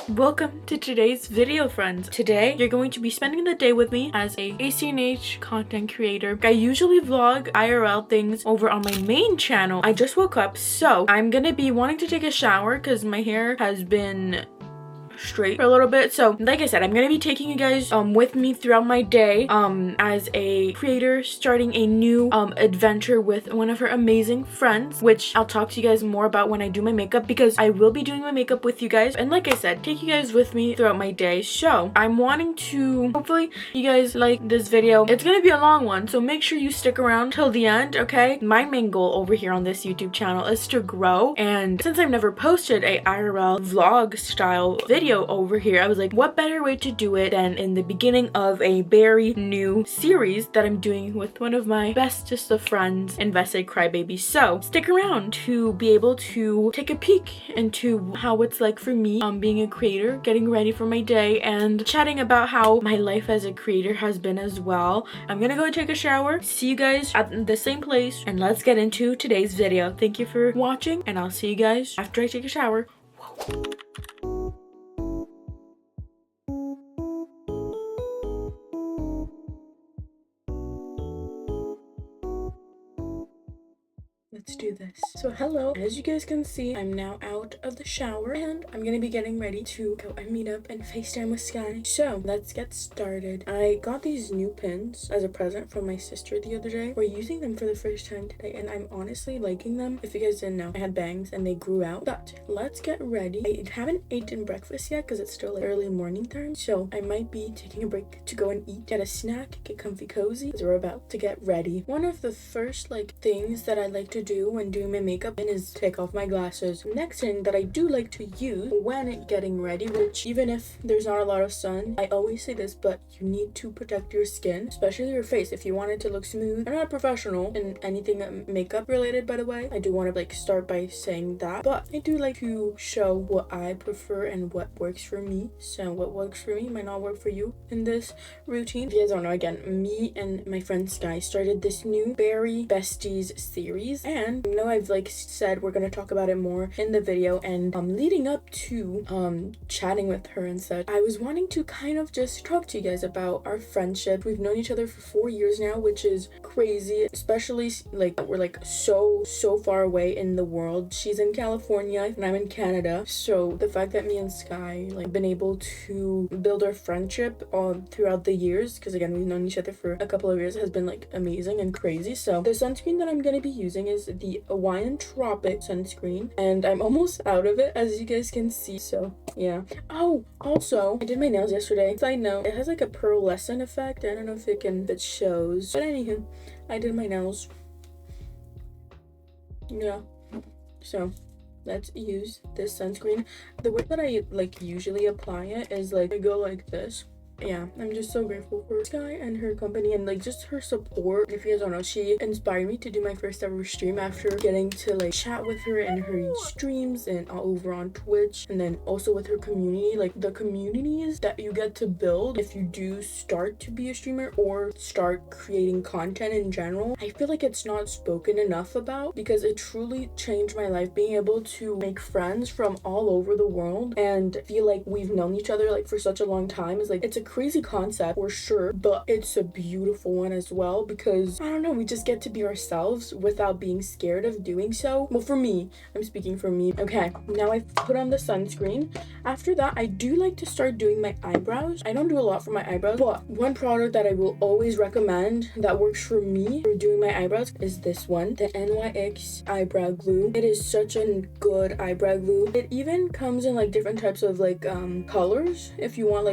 Welcome to today's video, friends. Today, you're going to be spending the day with me as a 𝐬𝐤𝐚𝐥 content creator. I usually vlog IRL things over on my main channel. I just woke up, so I'm gonna be wanting to take a shower because my hair has been straight for a little bit. So like I said, I'm gonna be taking you guys with me throughout my day as a creator starting a new adventure with one of her amazing friends, which I'll talk to you guys more about when I do my makeup, because I will be doing my makeup with you guys, and like I said, take you guys with me throughout my day. So I'm wanting to, hopefully you guys like this video. It's gonna be a long one, so make sure you stick around till the end, okay? My main goal over here on this YouTube channel is to grow, and since I've never posted a IRL vlog style video over here, I was like, what better way to do it than in the beginning of a very new series that I'm doing with one of my bestest of friends, investedcrybaby. So stick around to be able to take a peek into how it's like for me being a creator, getting ready for my day, and chatting about how my life as a creator has been as well. I'm gonna go take a shower, see you guys at the same place, and let's get into today's video. Thank you for watching, and I'll see you guys after I take a shower. Whoa. Let's do this. So hello, as you guys can see, I'm now out of the shower and I'm gonna be getting ready to go and meet up and FaceTime with Sky. So let's get started. I got these new pins as a present from my sister the other day. We're using them for the first time today and I'm honestly liking them. If you guys didn't know, I had bangs and they grew out. But let's get ready. I haven't eaten breakfast yet because it's still like early morning time. So I might be taking a break to go and eat, get a snack, get comfy cozy, because we're about to get ready. One of the first things that I like to do when doing my makeup is take off my glasses. Next thing that I do like to use when getting ready, which even if there's not a lot of sun, I always say this, but you need to protect your skin, especially your face, if you want it to look smooth. I'm not a professional in anything makeup related, by the way. I do want to start by saying that, but I do like to show what I prefer and what works for me. So what works for me might not work for you in this routine. If you guys don't know, again, me and my friend Sky started this new Berry Besties series, and I know I've said we're gonna talk about it more in the video, and leading up to chatting with her and such, I was wanting to kind of just talk to you guys about our friendship. We've known each other for 4 years now, which is crazy, especially we're so far away in the world. She's in California and I'm in Canada, so the fact that me and Sky been able to build our friendship throughout the years, because again, we've known each other for a couple of years, has been amazing and crazy. So the sunscreen that I'm gonna be using is the Hawaiian Tropic sunscreen, and I'm almost out of it, as you guys can see. So yeah. Oh, also, I did my nails yesterday. Side note, it has a pearlescent effect. I don't know if it shows, but anywho, I did my nails. Yeah. So let's use this sunscreen. The way that I usually apply it is I go like this. Yeah, I'm just so grateful for Sky and her company and just her support. If you guys don't know, she inspired me to do my first ever stream after getting to chat with her in her streams and over on Twitch, and then also with her community. The communities that you get to build if you do start to be a streamer or start creating content in general, I feel it's not spoken enough about, because it truly changed my life. Being able to make friends from all over the world and feel we've known each other for such a long time is it's a crazy concept for sure, but it's a beautiful one as well, because I don't know, we just get to be ourselves without being scared of doing so. Well, for me, I'm speaking for me. Okay, now I've put on the sunscreen. After that, I do like to start doing my eyebrows. I don't do a lot for my eyebrows, but one product that I will always recommend that works for me for doing my eyebrows is this one, the NYX eyebrow glue. It is such a good eyebrow glue. It even comes in different types of colors if you want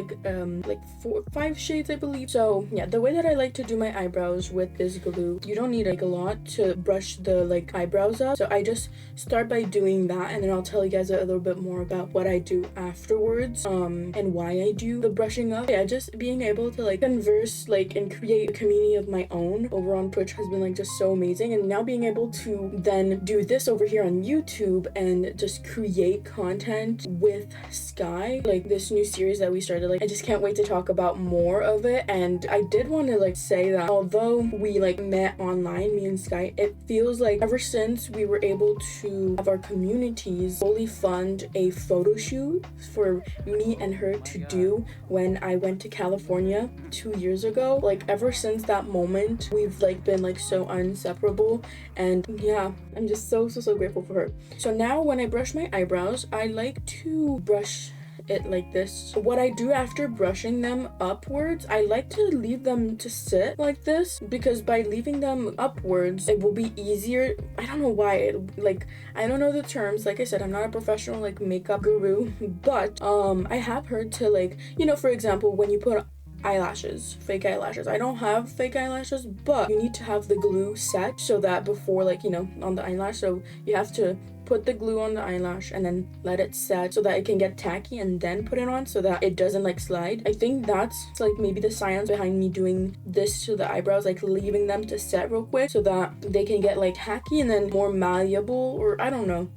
5 shades, I believe. So yeah, the way that I like to do my eyebrows with this glue, you don't need a lot to brush the eyebrows up. So I just start by doing that, and then I'll tell you guys a little bit more about what I do afterwards and why I do the brushing up. Yeah, just being able to converse and create a community of my own over on Twitch has been just so amazing, and now being able to then do this over here on YouTube and just create content with Sky, this new series that we started, I just can't wait to talk talk about more of it. And I did want to like say that although we like met online, me and Sky, it feels like ever since we were able to have our communities fully fund a photo shoot for me and her to do when I went to California 2 years ago, like ever since that moment we've like been like so inseparable. And yeah, I'm just so grateful for her. So now when I brush my eyebrows, I like to brush it like this. What I do after brushing them upwards, I like to leave them to sit like this, because by leaving them upwards it will be easier. I don't know why, like I don't know the terms. Like I said, I'm not a professional like makeup guru, but I have heard to like, you know, for example, when you put eyelashes, fake eyelashes. I don't have fake eyelashes, but you need to have the glue set so that before, like, you know, on the eyelash, so you have to put the glue on the eyelash and then let it set so that it can get tacky, and then put it on so that it doesn't like slide. I think that's like maybe the science behind me doing this to the eyebrows, like leaving them to set real quick so that they can get like tacky and then more malleable, or I don't know.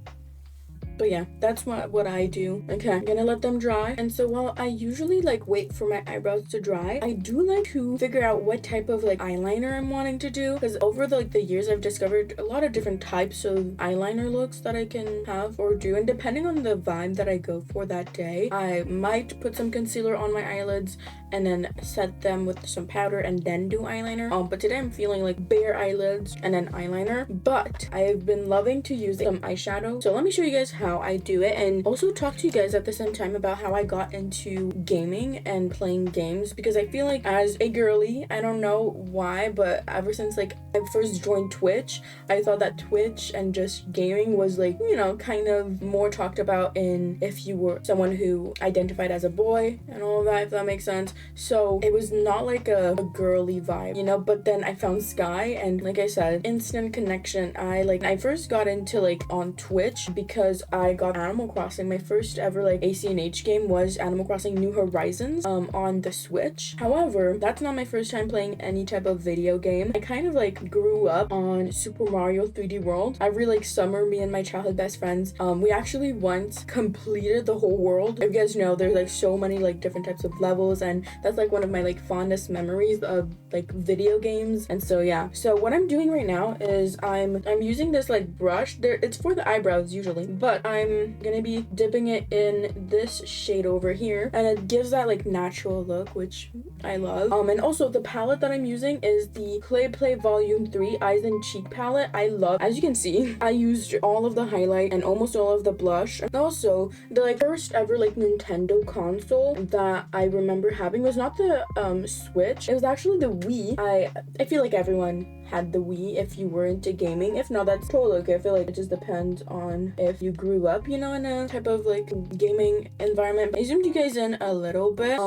But yeah, that's what I do. Okay, I'm gonna let them dry. And so while I usually like wait for my eyebrows to dry, I do like to figure out what type of like eyeliner I'm wanting to do, because over the years I've discovered a lot of different types of eyeliner looks that I can have or do, and depending on the vibe that I go for that day, I might put some concealer on my eyelids and then set them with some powder and then do eyeliner. But today I'm feeling like bare eyelids and then eyeliner. But I've been loving to use some eyeshadow, so let me show you guys how I do it, and also talk to you guys at the same time about how I got into gaming and playing games, because I feel like as a girly, I don't know why, but ever since like I first joined Twitch, I thought that Twitch and just gaming was like, you know, kind of more talked about in if you were someone who identified as a boy and all of that, if that makes sense. So it was not like a girly vibe, you know. But then I found Sky, and like I said, instant connection. I first got into like on Twitch because I got Animal Crossing. My first ever like 𝐬𝐤𝐚𝐢 game was Animal Crossing New Horizons on the Switch. However, that's not my first time playing any type of video game. I kind of like grew up on Super Mario 3D World. Every like summer, me and my childhood best friends, we actually once completed the whole world. If you guys know, there's like so many like different types of levels, and that's like one of my like fondest memories of like video games. And so yeah, so what I'm doing right now is I'm using this like brush there. It's for the eyebrows usually, but I'm gonna be dipping it in this shade over here, and it gives that like natural look, which I love. And also the palette that I'm using is the Play Volume 3 Eyes and Cheek palette. I love, as you can see, I used all of the highlight and almost all of the blush. And also the like first ever like Nintendo console that I remember having was not the Switch, it was actually the Wii. I feel like everyone had the Wii if you were into gaming. If not, that's totally okay. I feel like it just depends on if you grew up, you know, in a type of like gaming environment. I zoomed you guys in a little bit,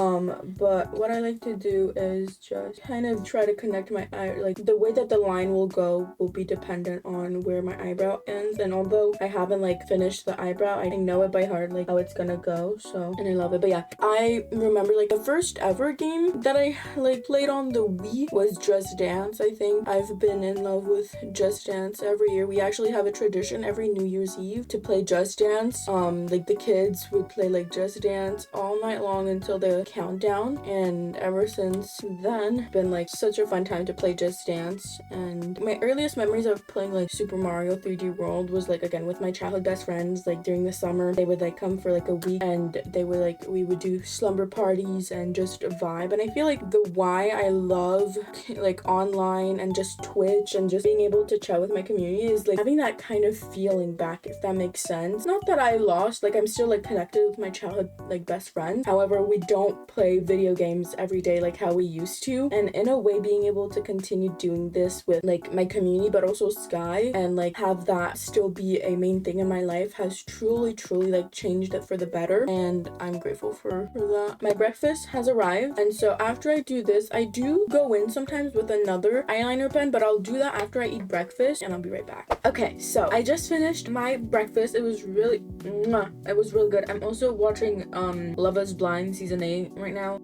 but what I like to do is just kind of try to connect my eye, like the way that the line will go will be dependent on where my eyebrow ends. And although I haven't like finished the eyebrow, I know it by heart, like how it's gonna go. So, and I love it. But yeah, I remember like the first ever game that I like played on the Wii was Just Dance. I think I've been in love with Just Dance. Every year we actually have a tradition every New Year's Eve to play Just Dance. Like the kids would play like Just Dance all night long until the countdown, and ever since then been like such a fun time to play Just Dance. And my earliest memories of playing like Super Mario 3D World was like again with my childhood best friends. Like during the summer they would like come for like a week, and they would like, we would do slumber parties and just vibe. And I feel like the why I love like online and just Twitch and just being able to chat with my community is like having that kind of feeling back, if that makes sense. Not that I lost, like I'm still like connected with my childhood like best friends. However, we don't play video games every day like how we used to. And in a way, being able to continue doing this with like my community, but also Sky, and like have that still be a main thing in my life has truly like changed it for the better. And I'm grateful for that. My breakfast has arrived, and so after I do this, I do go in sometimes with another eyeliner pen, but I'll do that after I eat breakfast, and I'll be right back. Okay, so I just finished my breakfast. It was really good. I'm also watching Love Is Blind season 8 right now.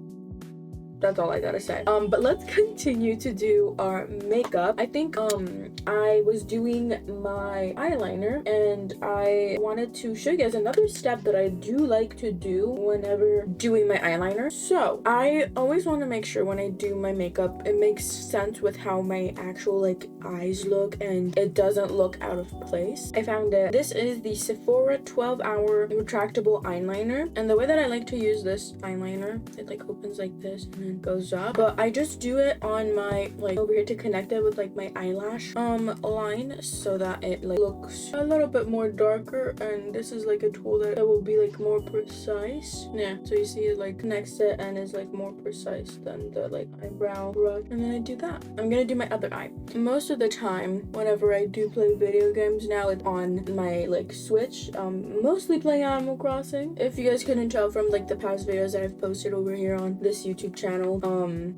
That's all I gotta say. But let's continue to do our makeup. I think I was doing my eyeliner, and I wanted to show you guys another step that I do like to do whenever doing my eyeliner. So I always want to make sure when I do my makeup it makes sense with how my actual like eyes look and it doesn't look out of place. I found it. This is the Sephora 12-hour retractable eyeliner, and the way that I like to use this eyeliner, it like opens like this and then goes up, but I just do it on my like over here to connect it with like my eyelash line so that it like looks a little bit more darker. And this is like a tool that will be like more precise. Yeah, so you see it like connects it and is like more precise than the like eyebrow brush. And then I do that. I'm gonna do my other eye. Most of the time whenever I do play video games now, it's on my like Switch, mostly playing Animal Crossing. If you guys couldn't tell from like the past videos that I've posted over here on this YouTube channel,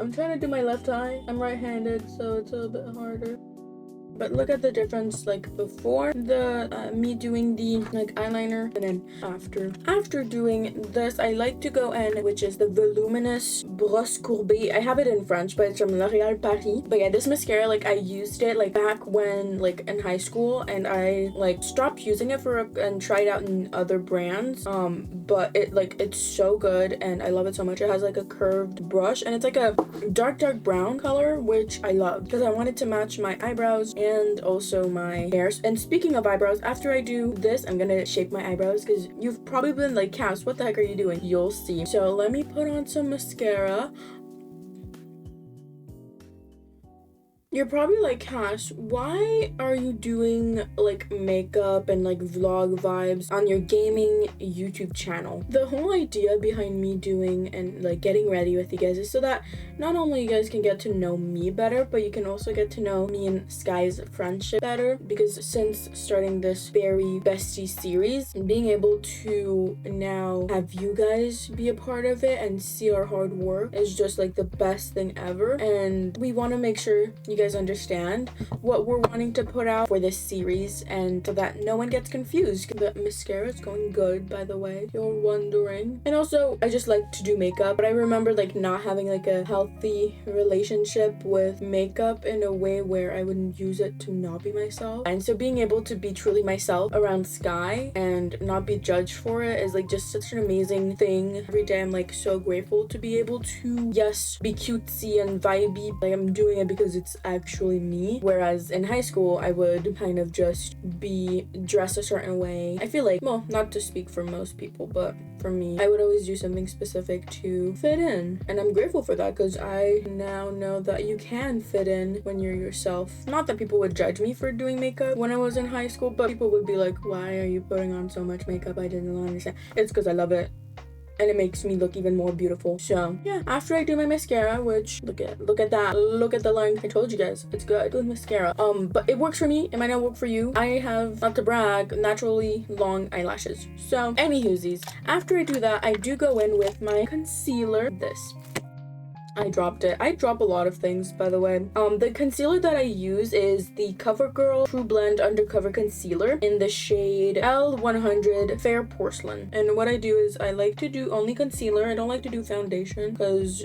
I'm trying to do my left eye. I'm right-handed, so it's a little bit harder. But look at the difference like before the me doing the like eyeliner and then after doing this. I like to go in, which is the voluminous brosse courbée. I have it in French, but it's from L'Oréal Paris. But yeah, this mascara, like I used it like back when like in high school, and I like stopped using it and tried out in other brands, but it like it's so good and I love it so much. It has like a curved brush and it's like a dark brown color, which I love because I wanted to match my eyebrows and also my hairs. And speaking of eyebrows, after I do this, I'm gonna shape my eyebrows because you've probably been like, Cass, what the heck are you doing? You'll see. So let me put on some mascara. You're probably like, Cass, why are you doing like makeup and like vlog vibes on your gaming YouTube channel? The whole idea behind me doing and like getting ready with you guys is so that not only you guys can get to know me better, but you can also get to know me and Sky's friendship better. Because since starting this very bestie series, being able to now have you guys be a part of it and see our hard work is just like the best thing ever. And we want to make sure you guys understand what we're wanting to put out for this series, and so that no one gets confused. The mascara is going good, by the way, if you're wondering. And also I just like to do makeup, but I remember like not having like a healthy relationship with makeup in a way where I wouldn't use it to not be myself. And so being able to be truly myself around Sky and not be judged for it is like just such an amazing thing. Every day I'm like so grateful to be able to, yes, be cutesy and vibey. Like I'm doing it because it's actually me, whereas in high school I would kind of just be dressed a certain way. I feel like, well, not to speak for most people, but for me, I would always do something specific to fit in, and I'm grateful for that because I now know that you can fit in when you're yourself. Not that people would judge me for doing makeup when I was in high school, but people would be like, why are you putting on so much makeup? I didn't understand. It's because I love it and it makes me look even more beautiful. So yeah, after I do my mascara, which look at that, look at the line. I told you guys it's good with mascara, but it works for me. It might not work for you. I have, not to brag, naturally long eyelashes. So anywhoosies, after I do that, I do go in with my concealer. This, I dropped it. I drop a lot of things, by the way. The concealer that I use is the CoverGirl True Blend Undercover Concealer in the shade L100 Fair Porcelain. And what I do is I like to do only concealer. I don't like to do foundation because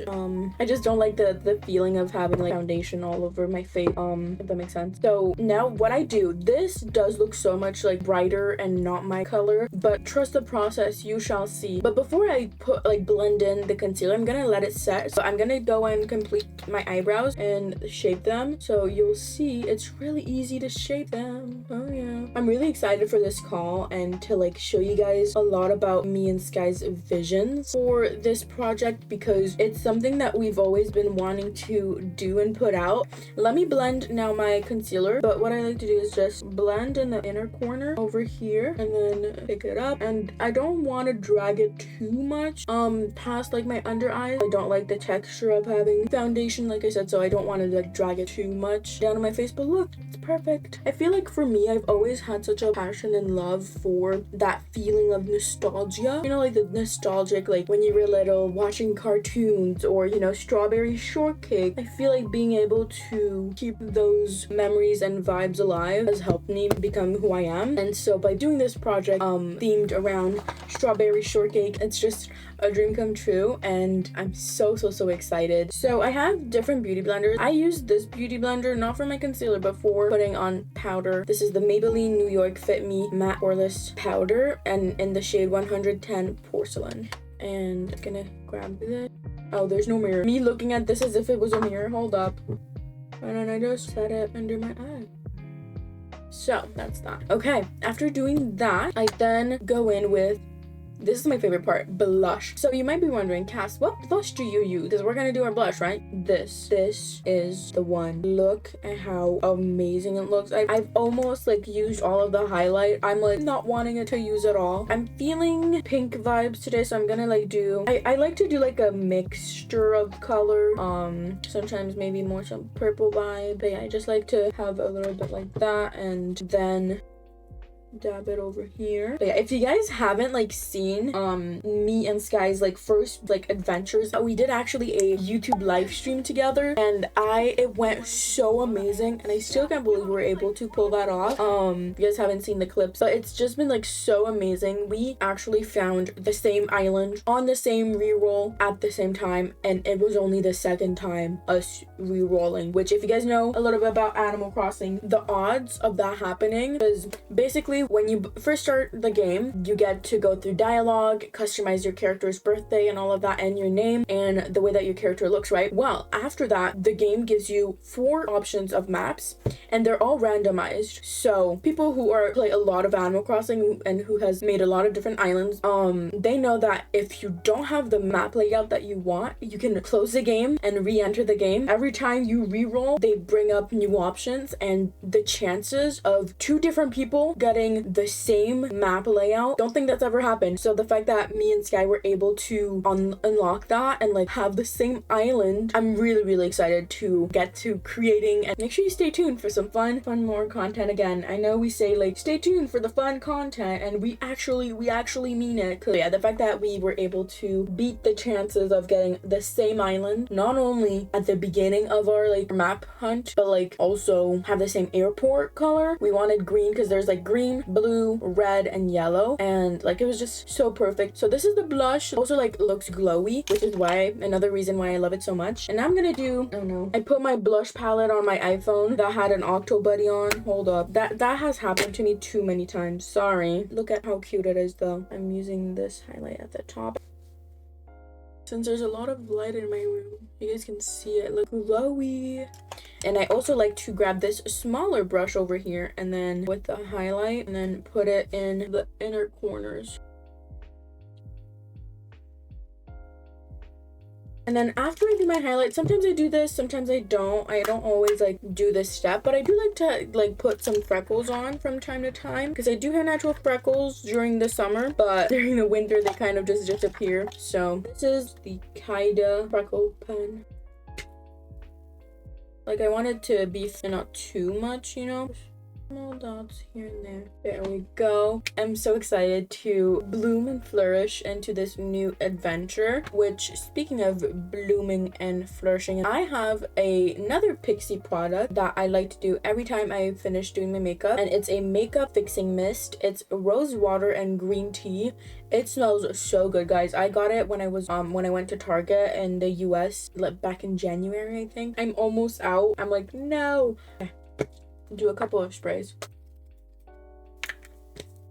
I just don't like the feeling of having like foundation all over my face, if that makes sense. So now what I do, this does look so much like brighter and not my color, but trust the process, you shall see. But before I put like blend in the concealer, I'm gonna let it set. So I'm gonna go and complete my eyebrows and shape them, so you'll see it's really easy to shape them. Oh yeah, I'm really excited for this call and to like show you guys a lot about me and Sky's visions for this project, because it's something that we've always been wanting to do and put out. Let me blend now my concealer, but what I like to do is just blend in the inner corner over here and then pick it up, and I don't want to drag it too much past like my under eyes. I don't like the texture of having foundation, like I said, so I don't want to like drag it too much down on my face, but look, it's perfect. I feel like for me, I've always had such a passion and love for that feeling of nostalgia, you know, like the nostalgic, like when you were little watching cartoons or, you know, Strawberry Shortcake. I feel like being able to keep those memories and vibes alive has helped me become who I am. And so by doing this project themed around Strawberry Shortcake, it's just a dream come true, and I'm so excited. So I have different beauty blenders. I use this beauty blender not for my concealer but for putting on powder. This is the Maybelline New York Fit Me Matte Poreless Powder, and in the shade 110 Porcelain. And I'm gonna grab this. Oh, there's no mirror. Me looking at this as if it was a mirror. Hold up. And then I just set it under my eye. So that's that. Okay, after doing that, I then go in with, this is my favorite part, blush. So you might be wondering, Cass, what blush do you use? Because we're gonna do our blush, right? This is the one. Look at how amazing it looks. I've almost like used all of the highlight. I'm like not wanting it to use it all. I'm feeling pink vibes today, so I'm gonna like do, I like to do like a mixture of color. Sometimes maybe more some purple vibe. But yeah, I just like to have a little bit like that, and then dab it over here. But yeah, if you guys haven't like seen me and Sky's like first like adventures, we did actually a YouTube live stream together, and it went so amazing, and I still can't believe we were able to pull that off. If you guys haven't seen the clips, but it's just been like so amazing. We actually found the same island on the same reroll at the same time, and it was only the second time us rerolling, which if you guys know a little bit about Animal Crossing, the odds of that happening is basically when you first start the game, you get to go through dialogue, customize your character's birthday and all of that, and your name and the way that your character looks, right? Well, after that, the game gives you 4 options of maps, and they're all randomized. So people who play a lot of Animal Crossing and who has made a lot of different islands, they know that if you don't have the map layout that you want, you can close the game and re-enter the game. Every time you re-roll, they bring up new options, and the chances of 2 different people getting the same map layout, don't think that's ever happened. So the fact that me and Sky were able to unlock that and like have the same island, I'm really excited to get to creating. And make sure you stay tuned for some fun more content. Again, I know we say like stay tuned for the fun content, and we actually mean it. Cause yeah, the fact that we were able to beat the chances of getting the same island, not only at the beginning of our like map hunt, but like also have the same airport color. We wanted green because there's like green, blue, red, and yellow, and like it was just so perfect. So this is the blush. Also like looks glowy, which is why another reason why I love it so much. And I'm gonna do, oh no, I put my blush palette on my iPhone that had an octo buddy on. Hold up, that has happened to me too many times. Sorry. Look at how cute it is though. I'm using this highlight at the top. Since there's a lot of light in my room, you guys can see it look glowy. And I also like to grab this smaller brush over here, and then with the highlight, and then put it in the inner corners. And then after I do my highlight, sometimes I do this, sometimes I don't. I don't always like do this step, but I do like to like put some freckles on from time to time, because I do have natural freckles during the summer, but during the winter they kind of just disappear. So this is the 𝐬𝐤𝐚𝐢 freckle pen. Like I want it to be not too much, you know. Small dots here and there. There we go. I'm so excited to bloom and flourish into this new adventure, which, speaking of blooming and flourishing, I have another Pixie product that I like to do every time I finish doing my makeup, and it's a makeup fixing mist. It's rose water and green tea. It smells so good, guys. I got it when I was when I went to Target in the US like back in January, I think. I'm almost out. I'm like, no. Do a couple of sprays.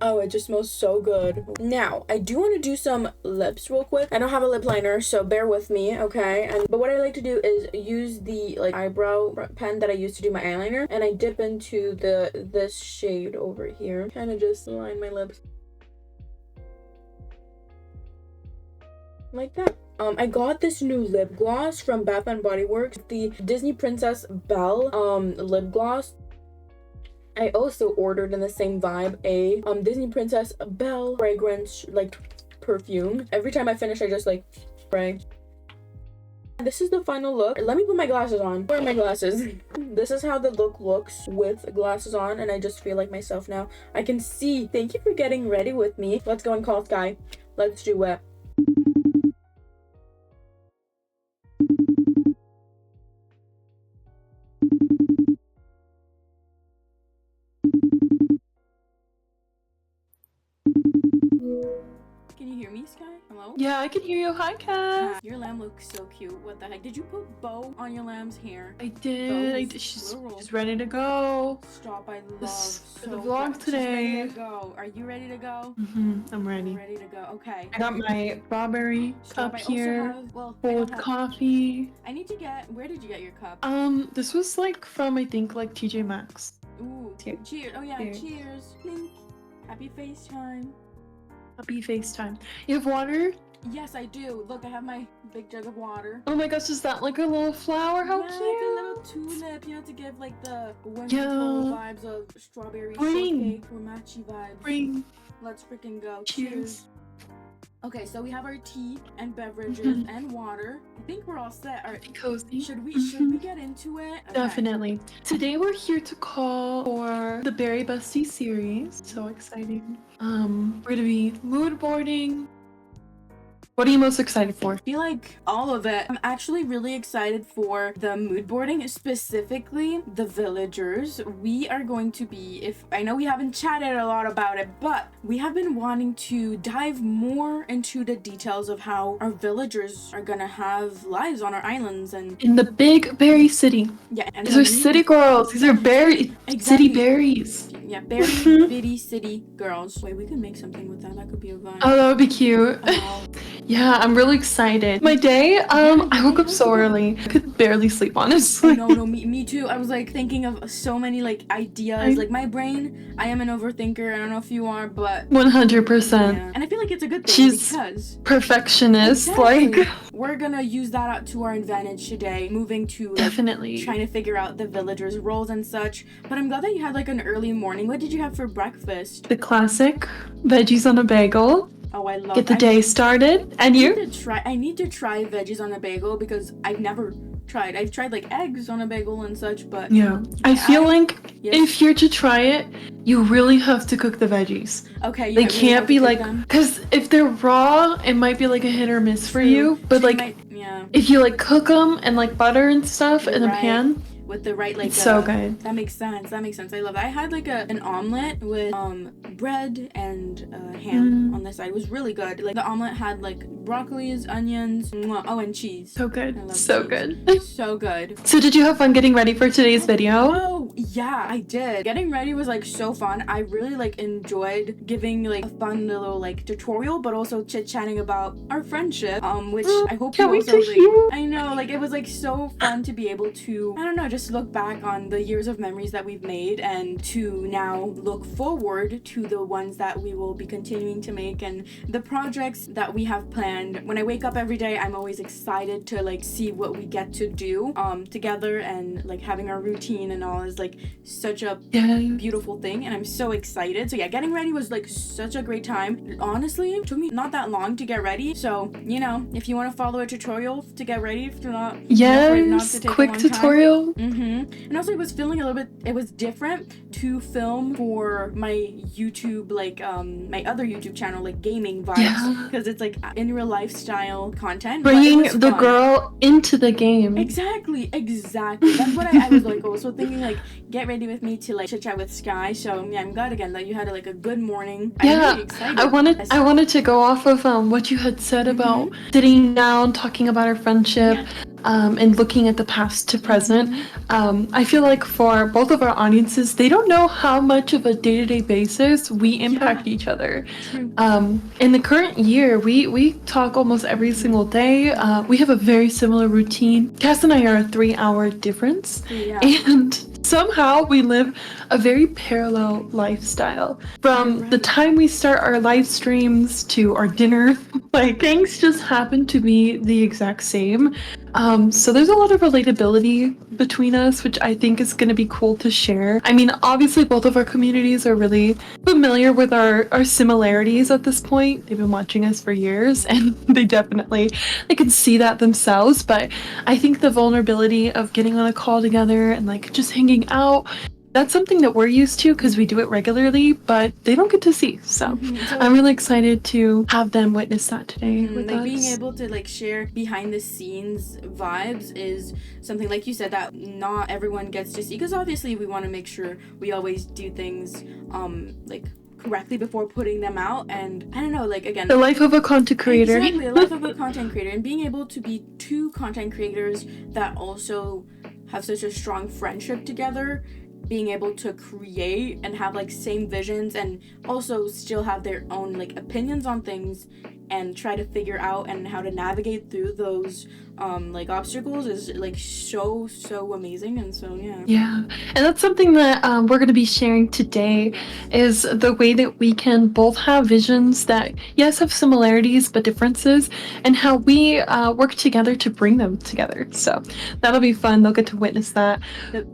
Oh, it just smells so good. Now, I do want to do some lips real quick. I don't have a lip liner, so bear with me, okay? But what I like to do is use the like eyebrow pen that I used to do my eyeliner, and I dip into this shade over here. Kind of just line my lips like that. I got this new lip gloss from Bath and Body Works, the Disney Princess Belle lip gloss. I also ordered in the same vibe a Disney Princess Belle fragrance like perfume. Every time I finish, I just like spray. This is the final look. Let me put my glasses on. Where are my glasses? This is how the look looks with glasses on, and I just feel like myself now. I can see. Thank you for getting ready with me. Let's go and call Sky. Let's do it. Can you hear me, Sky? Hello? Yeah, I can hear you. Hi, Kass. Your lamb looks so cute. What the heck? Did you put bow on your lamb's hair? I did. She's ready to go. Stop. I love For the so vlog much. today. She's ready to go. Are you ready to go? I'm ready. I'm ready to go. Okay. I got my strawberry cup here. Cold coffee. I need to get. Where did you get your cup? This was like from I think like TJ Maxx. Ooh. Here. Cheers. Oh yeah. Here. Cheers. Clink. Happy FaceTime. Happy FaceTime. You have water? Yes, I do. Look, I have my big jug of water. Oh my gosh, is that like a little flower? How cute! Like a little tulip, you know, to give like the whimsical vibes of strawberry shortcake or matchy vibes. Let's freaking go. Cheers. Okay, so we have our tea and beverages and water. I think we're all set. Cozy. Should we get into it? Okay. Definitely. Today we're here to call for the Berry Bestie series. So exciting. We're gonna be mood boarding. What are you most excited for? I feel like all of it. I'm actually really excited for the mood boarding, specifically the villagers. We are going to be, I know we haven't chatted a lot about it, but we have been wanting to dive more into the details of how our villagers are gonna have lives on our islands and in the big berry city. Yeah, and these are city girls. These are city berries. Yeah, berry bitty city girls. Wait, we could make something with that. That could be a vibe. Oh, that would be cute. Yeah, I'm really excited. My day, I woke up so early. I could barely sleep, honestly. No, me too. I was like thinking of so many like ideas. Like my brain, I am an overthinker. I don't know if you are, but 100%. Yeah. And I feel like it's a good thing. She's because perfectionist. Exactly. Like we're gonna use that out to our advantage today, moving to like, definitely trying to figure out the villagers' roles and such. But I'm glad that you had like an early morning. What did you have for breakfast? The classic veggies on a bagel. Oh, I love. Get the day started. And you? I need to try veggies on a bagel because I've never tried. I've tried like eggs on a bagel and such, but yeah, I feel like if you're to try it, you really have to cook the veggies. Okay, they can't be like, because if they're raw, it might be like a hit or miss for you. But like, if you like cook them and like butter and stuff in a pan. With the right like it's so good. That makes sense. I love it. I had like an omelet with bread and ham on the side. It was really good. Like the omelet had like broccolis, onions, and cheese. So good. So cheese. Good. So good. So did you have fun getting ready for today's video? Oh yeah, I did. Getting ready was like so fun. I really like enjoyed giving like a fun little like tutorial, but also chit-chatting about our friendship. Which I hope you also like. I know, like it was like so fun to be able to, I don't know, just look back on the years of memories that we've made and to now look forward to the ones that we will be continuing to make and the projects that we have planned. When I wake up every day, I'm always excited to like see what we get to do together, and like having our routine and all is like such a beautiful thing, and I'm so excited. So yeah, getting ready was like such a great time. Honestly, it took me not that long to get ready, so you know, if you want to follow a tutorial to get ready, if you're not quick tutorial. And also it was feeling a little bit, it was different to film for my YouTube, like my other YouTube channel, like gaming vibes, because it's like in real lifestyle content, bringing the girl into the game. Exactly that's what I was like also thinking, like get ready with me to like chit chat with Sky. So yeah, I'm glad again that you had like a good morning. I'm really excited. I wanted to go off of what you had said about sitting down, talking about our friendship, and looking at the past to present. I feel like for both of our audiences, they don't know how much of a day-to-day basis we impact each other. In the current year, we talk almost every single day. We have a very similar routine. Kass and I are a 3-hour difference, and somehow we live a very parallel lifestyle. From the time we start our live streams to our dinner, like things just happen to be the exact same. So there's a lot of relatability between us, which I think is going to be cool to share. I mean, obviously both of our communities are really familiar with our similarities at this point. They've been watching us for years, and they can see that themselves. But I think the vulnerability of getting on a call together and like just hanging out, that's something that we're used to because we do it regularly, but they don't get to see. So I'm really excited to have them witness that today with us. Being able to like share behind the scenes vibes is something, like you said, that not everyone gets to see, because obviously we want to make sure we always do things like correctly before putting them out. And I don't know, like, again, the life of a content creator. Exactly, the life of a content creator, and being able to be two content creators that also have such a strong friendship together, being able to create and have like same visions and also still have their own like opinions on things and try to figure out and how to navigate through those like obstacles is like so amazing. And so Yeah, and that's something that we're going to be sharing today, is the way that we can both have visions that, yes, have similarities but differences, and how we work together to bring them together. So that'll be fun. They'll get to witness that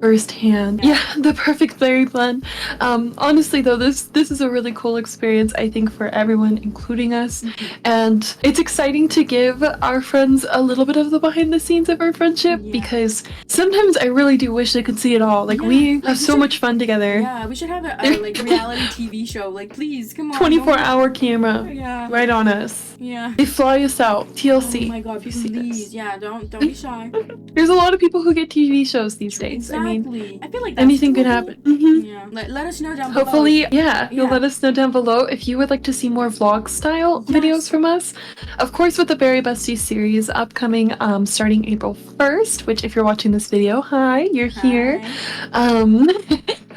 firsthand. Yeah, the perfect berry blend. Honestly, though, this is a really cool experience, I think, for everyone, including us. And it's exciting to give our friends a little bit of the behind the scenes of our friendship, because sometimes I really do wish they could see it all. Like, we have so much fun together. Yeah, we should have a like reality TV show. Like, please, come on. 24-hour camera right on us. Yeah. They fly us out. TLC. Oh my god, please. Yeah, don't be shy. There's a lot of people who get TV shows these days. Exactly. I mean, I feel like that's anything could happen. Yeah. Let us know down below. Hopefully, you'll let us know down below if you would like to see more vlog style videos from us. Of course, with the Berry Besties series upcoming starting April 1st, which if you're watching this video, hi, you're here.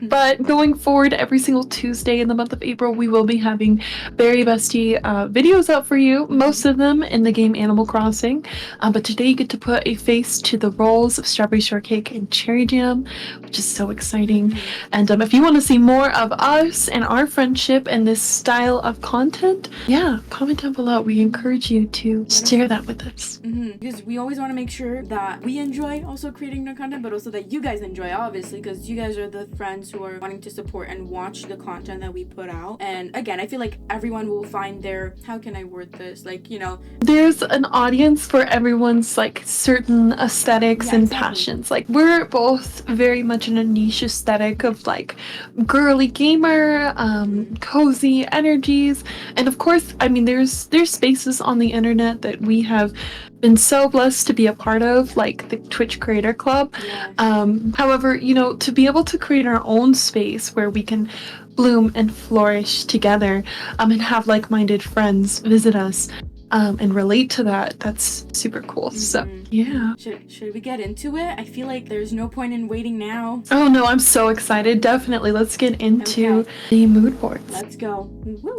But going forward, every single Tuesday in the month of April, we will be having Berry Bestie videos out for you, most of them in the game Animal Crossing. But today you get to put a face to the roles of strawberry shortcake and cherry jam, which is so exciting. And if you want to see more of us and our friendship and this style of content, comment down below. We encourage you to share that with us. Because we always want to make sure that we enjoy also creating the content, but also that you guys enjoy, obviously, because you guys are the friends who are wanting to support and watch the content that we put out. And again, I feel like everyone will find their, how can I word this, like, you know, there's an audience for everyone's like certain aesthetics and passions. Like, we're both very much in a niche aesthetic of like girly gamer, cozy energies, and of course, I mean, there's spaces on the internet that we have been so blessed to be a part of, like the Twitch Creator Club. However, you know, to be able to create our own space where we can bloom and flourish together, and have like-minded friends visit us and relate to that, that's super cool. So should we get into it? I feel like there's no point in waiting now. Oh no, I'm so excited. Definitely, let's get into the mood boards. Let's go. Woo.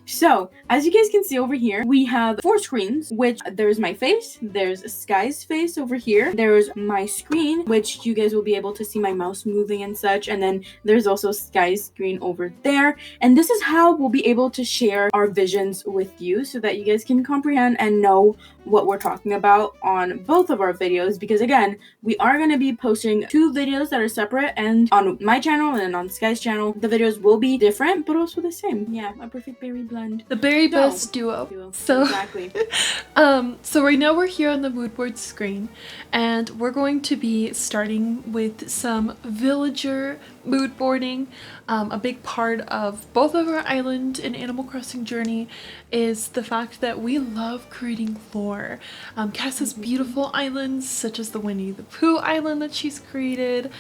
So, as you guys can see over here, we have 4 screens, which there's my face, there's Sky's face over here, there's my screen, which you guys will be able to see my mouse moving and such, and then there's also Sky's screen over there. And this is how we'll be able to share our visions with you so that you guys can comprehend and know what we're talking about on both of our videos, because again, we are going to be posting 2 videos that are separate, and on my channel and on Sky's channel, the videos will be different, but also the same. Yeah, a perfect berry blend. The very best duo. So, exactly. So right now we're here on the mood board screen, and we're going to be starting with some villager mood boarding. A big part of both of our island and Animal Crossing journey is the fact that we love creating lore. Kass has beautiful islands such as the Winnie the Pooh island that she's created.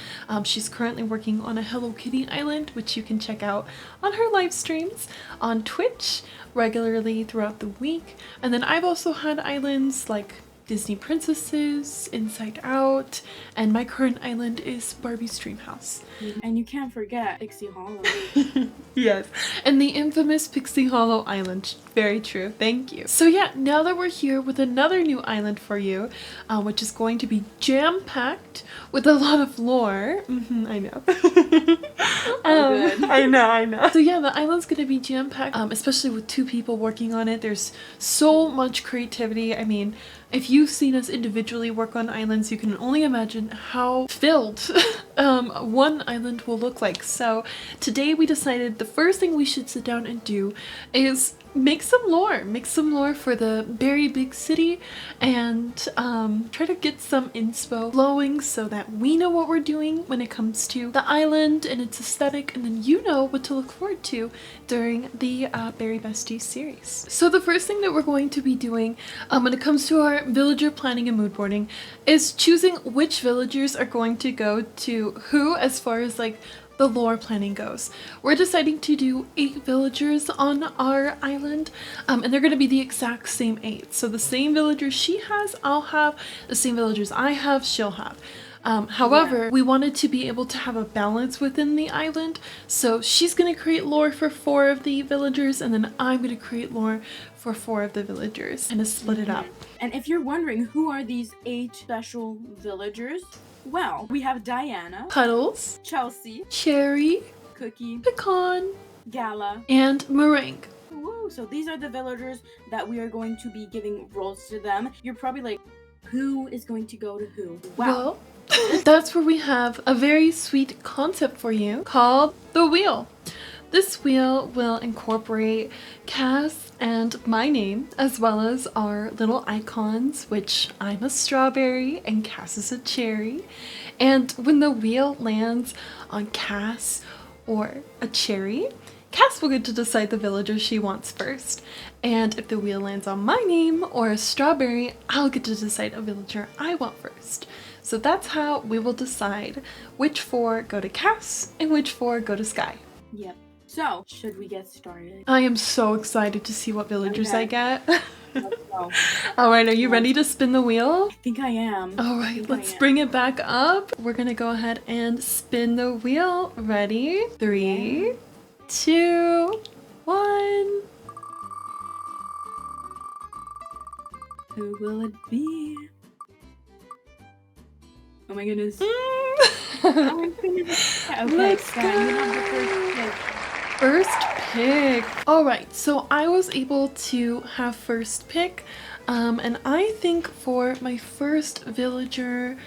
She's currently working on a Hello Kitty island, which you can check out on her live streams on Twitch regularly throughout the week. And then I've also had islands like Disney Princesses, Inside Out, and my current island is Barbie's Dream House. And you can't forget Pixie Hollow. Yes, and the infamous Pixie Hollow Island. Very true, thank you. So yeah, now that we're here with another new island for you, which is going to be jam-packed with a lot of lore. I know. I know. So yeah, the island's gonna be jam-packed, especially with 2 people working on it. There's so much creativity. I mean, if you've seen us individually work on islands, you can only imagine how filled one island will look like. So today we decided the first thing we should sit down and do is make some lore for the very big city, and try to get some inspo flowing so that we know what we're doing when it comes to the island and its aesthetic, and then you know what to look forward to during the Berry Besties series. So the first thing that we're going to be doing when it comes to our villager planning and mood boarding is choosing which villagers are going to go to who as far as like the lore planning goes. We're deciding to do 8 villagers on our island, and they're going to be the exact same 8. So the same villagers she has, I'll have. The same villagers I have, she'll have. However, we wanted to be able to have a balance within the island, so she's going to create lore for 4 of the villagers, and then I'm going to create lore for 4 of the villagers, and to split it up. And if you're wondering who are these 8 special villagers, well, we have Diana, Puddles, Chelsea, Cherry, Cookie, Pecan, Gala, and Meringue. Woo! So these are the villagers that we are going to be giving roles to them. You're probably like, who is going to go to who? Wow. Well, that's where we have a very sweet concept for you called the wheel. This wheel will incorporate Kass and my name, as well as our little icons, which I'm a strawberry and Kass is a cherry. And when the wheel lands on Kass or a cherry, Kass will get to decide the villager she wants first. And if the wheel lands on my name or a strawberry, I'll get to decide a villager I want first. So that's how we will decide which 4 go to Kass and which 4 go to Sky. Yep. So, should we get started? I am so excited to see what villagers I get. Let's go. Alright, are you ready to spin the wheel? I think I am. Alright, let's bring it back up. We're gonna go ahead and spin the wheel. Ready? 3, 2, 1. Who will it be? Oh my goodness. Oh my goodness. Okay, Let's Sky, you have the first pick. First pick. Alright, so I was able to have first pick. And I think for my first villager,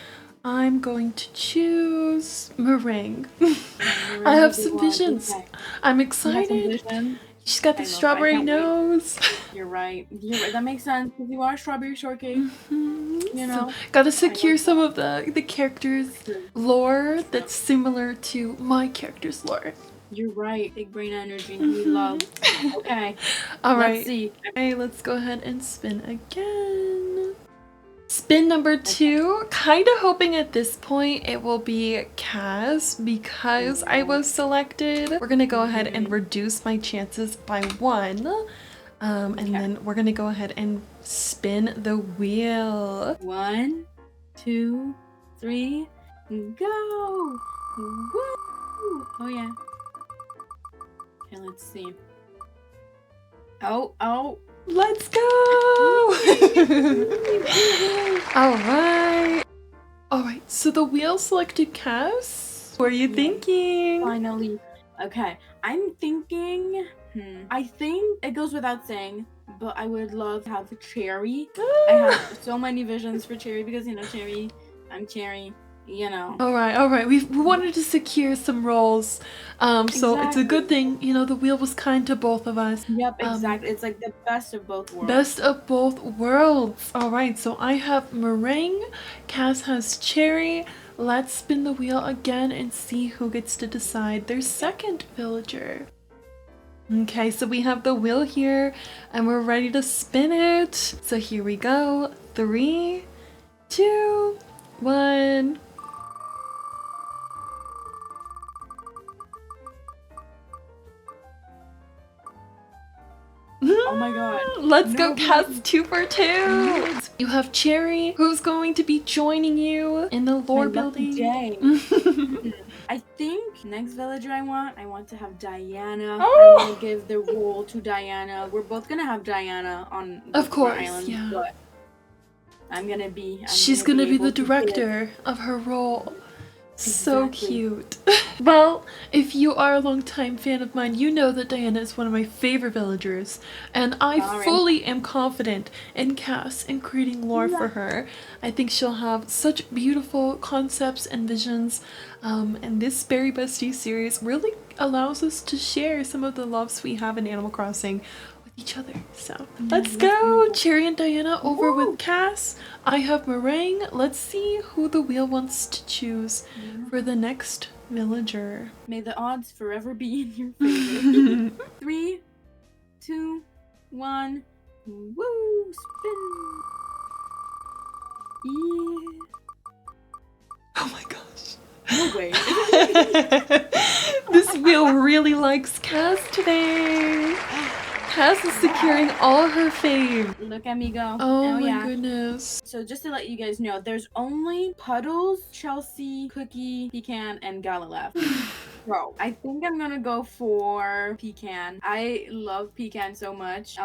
I'm going to choose Meringue. I have some visions. Okay. I'm You have some excited. vision? She's got the I strawberry can't wait. nose. You're right. That makes sense because you are strawberry shortcake. You know. So, gotta secure some of the characters' lore that's similar to my character's lore. You're right. Big brain energy. We love. Okay. Alright. Let's see. Okay, let's go ahead and spin again. Spin number 2. Kind of hoping at this point it will be Kass because I was selected. We're gonna go ahead and reduce my chances by 1. And then we're gonna go ahead and spin the wheel. 1, 2, 3, go! Woo! Oh yeah. Okay, let's see. Oh. Let's go! Alright. Alright, so the wheel selected Kass. What are you thinking? Finally. Okay, I'm thinking. I think it goes without saying, but I would love to have Cherry. I have so many visions for Cherry because, you know, Cherry, I'm Cherry, you know. Alright. We wanted to secure some roles. So it's a good thing, you know, the wheel was kind to both of us. Yep, exactly. It's like the best of both worlds. Best of both worlds. Alright, so I have Meringue, Kass has Cherry. Let's spin the wheel again and see who gets to decide their second villager. Okay, so we have the wheel here and we're ready to spin it. So here we go. 3, 2, 1. Oh my god. Let's go, Kass, 2 for 2. You have Cherry, who's going to be joining you in the lore building. I think next villager I want to have Diana. Oh! I'm gonna give the role to Diana. We're both gonna have Diana on Of course, island, yeah. but I'm gonna be. She's gonna be able the to director of her role. So Exactly. cute. Well, if you are a longtime fan of mine, you know that Diana is one of my favorite villagers, and I Alright. fully am confident in Kass and creating lore for her. I think she'll have such beautiful concepts and visions, and this Berry Besties series really allows us to share some of the loves we have in Animal Crossing with each other. So let's go! Cherry and Diana over with Kass. I have Meringue. Let's see who the wheel wants to choose for the next villager. May the odds forever be in your favor. 3, 2, 1. Woo! Spin. Yeah. Oh my gosh. No way. This wheel really likes Kass today. Kass is securing all her fave. Look at me go. Oh my goodness. So just to let you guys know, there's only Puddles, Chelsea, Cookie, Pecan, and Gala left. Bro, I think I'm gonna go for Pecan. I love Pecan so much.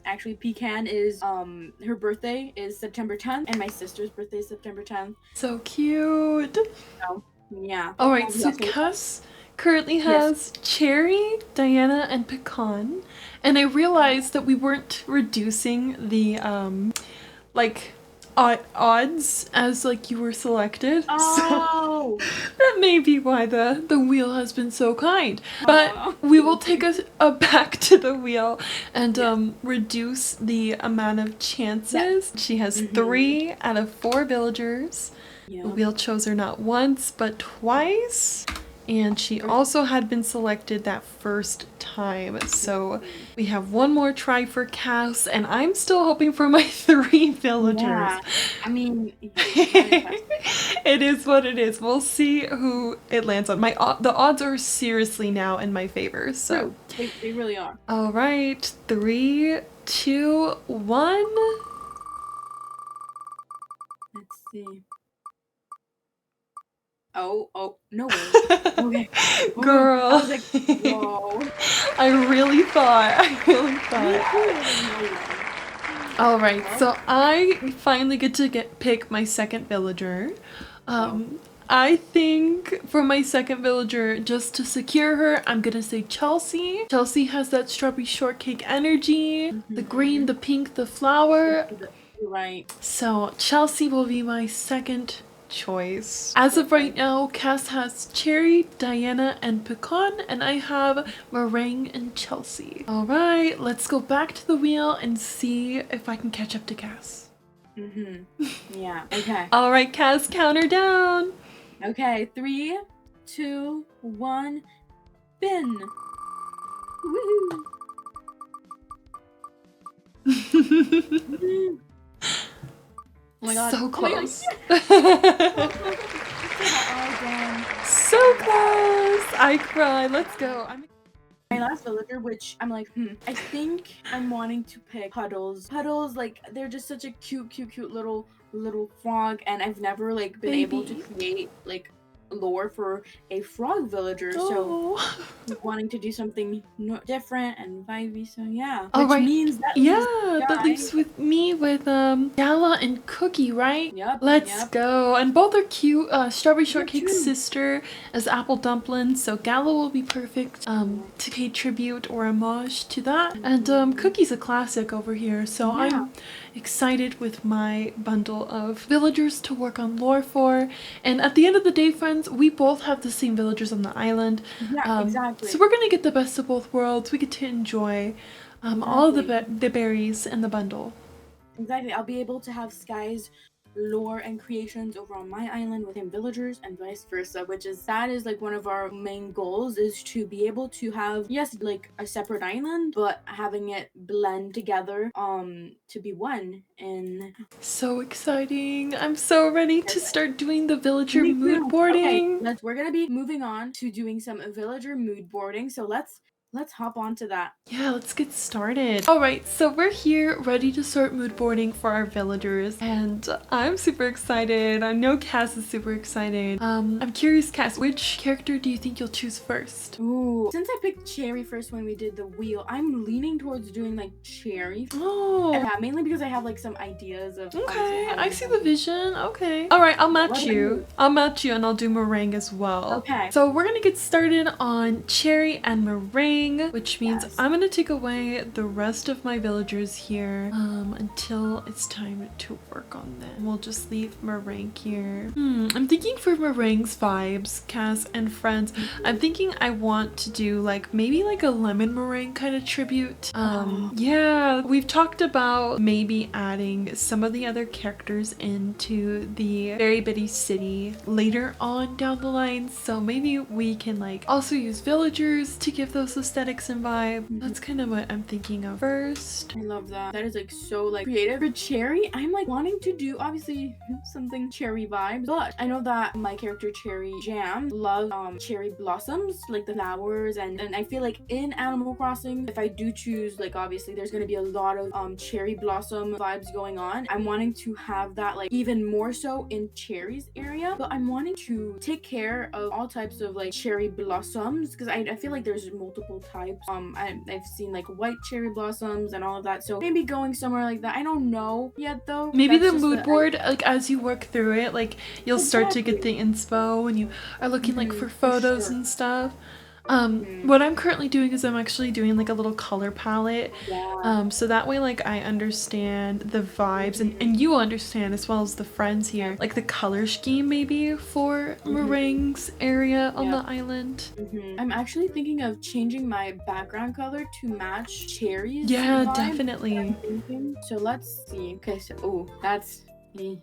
Actually, Pecan is, her birthday is September 10th, and my sister's birthday is September 10th. So cute. So, yeah. Alright, so Kass currently has Cherry, Diana, and Pecan. And I realized that we weren't reducing the, like, odds as, like, you were selected. Oh! So that may be why the wheel has been so kind. But we will take us back to the wheel and reduce the amount of chances. She has 3 out of 4 villagers. The wheel chose her not once, but twice. And she also had been selected that first time. So we have one more try for Kass, and I'm still hoping for my 3 villagers. Yeah. I mean, it is what it is. We'll see who it lands on. The odds are seriously now in my favor. So they really are. All right, 3, 2, 1. Let's see. Oh, no way. Okay. Girl. I was like, whoa. I really thought. All right, so I finally get to pick my second villager. I think for my second villager, just to secure her, I'm gonna say Chelsea. Chelsea has that strawberry shortcake energy, the green, the pink, the flower. Right. So Chelsea will be my second choice. As of right now, Kass has Cherry, Diana, and Pecan, and I have Meringue and Chelsea. All right, let's go back to the wheel and see if I can catch up to Kass. Yeah, okay. All right, Kass, count her down. Okay, 3, 2, 1, spin. Woohoo! Oh my god. So close. So close. I cry. Let's go. My last villager, which I'm like, I think I'm wanting to pick Puddles. Puddles, like, they're just such a cute little frog, and I've never, like, been able to create, like, lore for a frog villager, so wanting to do something different and vibey, so yeah. Which means that that leaves with me with Gala and Cookie, right? Yep. Let's go. And both are cute. Strawberry Shortcake's sister is Apple Dumplin', so Gala will be perfect to pay tribute or homage to that. And Cookie's a classic over here, so I'm excited with my bundle of villagers to work on lore for. And at the end of the day, friends, we both have the same villagers on the island. Yeah, exactly. So we're gonna get the best of both worlds. We get to enjoy all the berries in the bundle. Exactly. I'll be able to have Sky's lore and creations over on my island with him villagers and vice versa, which is like one of our main goals, is to be able to have, yes, like a separate island, but having it blend together to be one. And so exciting. I'm so ready to start doing the villager mood boarding. Okay, we're gonna be moving on to doing some villager mood boarding, so let's hop on to that. Yeah, let's get started. All right, so we're here ready to start mood boarding for our villagers, and I'm super excited. I know Kass is super excited. I'm curious, Kass, which character do you think you'll choose first? Ooh, since I picked Cherry first when we did the wheel, I'm leaning towards doing like Cherry. Oh, yeah, mainly because I have like some ideas of. Okay, I see the vision. Okay. All right, I'll match you. I'll match you, and I'll do Meringue as well. Okay. So we're gonna get started on Cherry and Meringue, which means I'm gonna take away the rest of my villagers here until it's time to work on them. We'll just leave Meringue here. I'm thinking for Meringue's vibes, Kass and friends, I'm thinking I want to do like maybe like a lemon meringue kind of tribute. Yeah, we've talked about maybe adding some of the other characters into the Very Bitty City later on down the line, so maybe we can like also use villagers to give those a aesthetics and vibe. That's kind of what I'm thinking of first. I love that. That is like so like creative. For cherry, I'm like wanting to do obviously something cherry vibes, but I know that my character Cherry Jam loves cherry blossoms, like the flowers, and I feel like in Animal Crossing, if I do choose, like obviously there's gonna be a lot of cherry blossom vibes going on. I'm wanting to have that like even more so in Cherry's area, but I'm wanting to take care of all types of like cherry blossoms because I feel like there's multiple types. I've seen like white cherry blossoms and all of that, so maybe going somewhere like that. I don't know yet though. Maybe That's the just mood board, like as you work through it, like you'll start to get Exactly. the inspo and you are looking like for For photos sure. and stuff. What I'm currently doing is I'm actually doing like a little color palette. Yeah. So that way like I understand the vibes and you understand as well as the friends here, like the color scheme maybe for Meringue's area on the island. I'm actually thinking of changing my background color to match Cherry's Yeah, vibe. definitely. So let's see. Okay, so that's a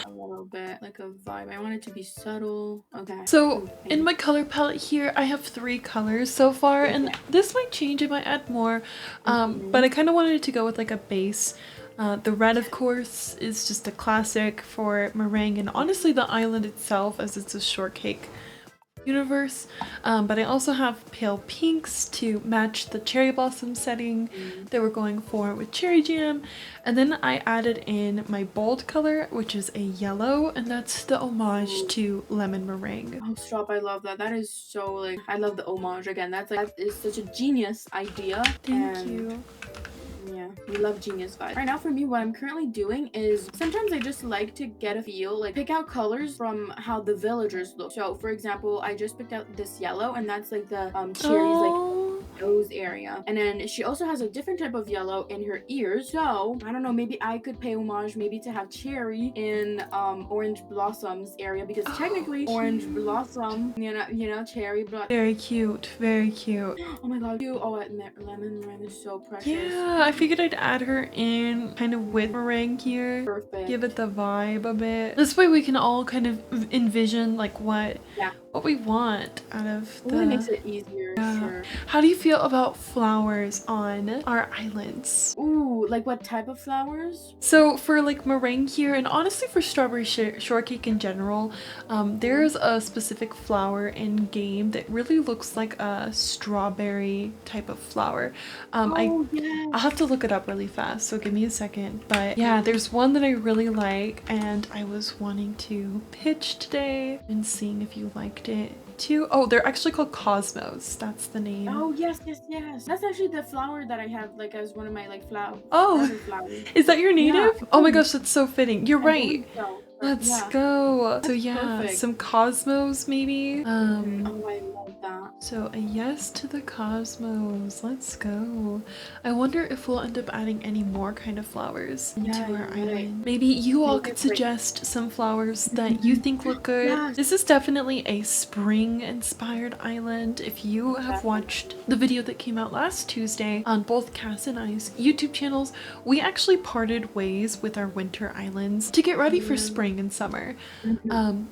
little bit like a vibe. I want it to be subtle. Okay. So in my color palette here, I have 3 colors so far, and this might change, I might add more, but I kind of wanted it to go with like a base. The red, of course, is just a classic for Meringue, and honestly the island itself, as it's a shortcake universe, but I also have pale pinks to match the cherry blossom setting that we're going for with Cherry Jam, and then I added in my bold color, which is a yellow, and that's the homage to lemon meringue. Oh, stop. I love that. That is so like I love the homage again. That's like that is such a genius idea. Thank you. Yeah, we love genius vibes. Right now for me, what I'm currently doing is sometimes I just like to get a feel, like pick out colors from how the villagers look. So for example, I just picked out this yellow, and that's like the Cherry's like nose area, and then she also has a different type of yellow in her ears. So I don't know, maybe I could pay homage maybe to have Cherry in Orange Blossom's area, because technically Orange Blossom, you know Cherry Blossom. Very cute, very cute. Oh my god, you lemon meringue is so precious. Yeah, I figured I'd add her in kind of with meringue here. Perfect. Give it the vibe a bit. This way we can all kind of envision like what we want out of the... It makes it easier, sure. How do you feel about flowers on our islands? Ooh, like what type of flowers? So for like meringue here, and honestly for strawberry shortcake in general, there's a specific flower in game that really looks like a strawberry type of flower. I'll have to look it up really fast, so give me a second. But yeah, there's one that I really like, and I was wanting to pitch today and seeing if you liked it too. Oh, they're actually called 𝐬𝐤𝐚𝐥. That's the name. Oh yes. That's actually the flower that I have like as one of my like flowers. Oh, is that your native? Yeah. Oh my gosh, that's so fitting. You're right. So. Let's go. So yeah, perfect. some 𝐬𝐤𝐚𝐥 maybe. Oh, I love that. So a yes to the 𝐬𝐤𝐚𝐥. Let's go. I wonder if we'll end up adding any more kind of flowers into our island. Maybe you all could suggest some flowers that you think look good. Yes. This is definitely a spring inspired island. If you have watched the video that came out last Tuesday on both Kass and I's YouTube channels, we actually parted ways with our winter islands to get ready for spring and summer.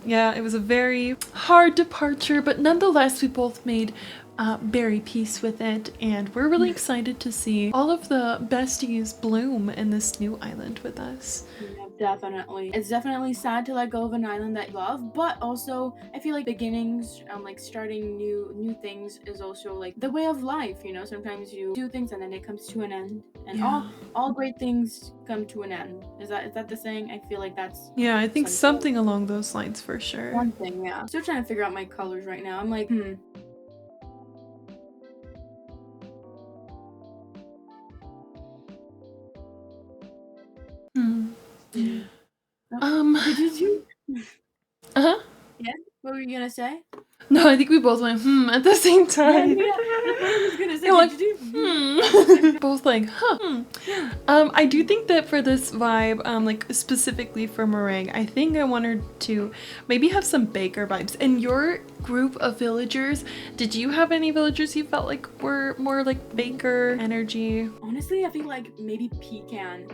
Yeah, it was a very hard departure, but nonetheless we both made berry peace with it, and we're really excited to see all of the besties bloom in this new island with us. Yeah, definitely. It's definitely sad to let go of an island that you love, but also I feel like beginnings, like starting new things is also like the way of life, you know. Sometimes you do things and then it comes to an end, and all great things come to an end. Is that the saying? I feel like that's I think something along those lines for sure. one thing. Yeah, still trying to figure out my colors right now. I'm like Did you do? Yeah. What were you gonna say? No, I think we both went at the same time. I was gonna say, You're like, did you do? both like, I do think that for this vibe, like specifically for meringue, I think I wanted to maybe have some baker vibes. In your group of villagers, did you have any villagers you felt like were more like baker energy? Honestly, I feel like maybe pecan.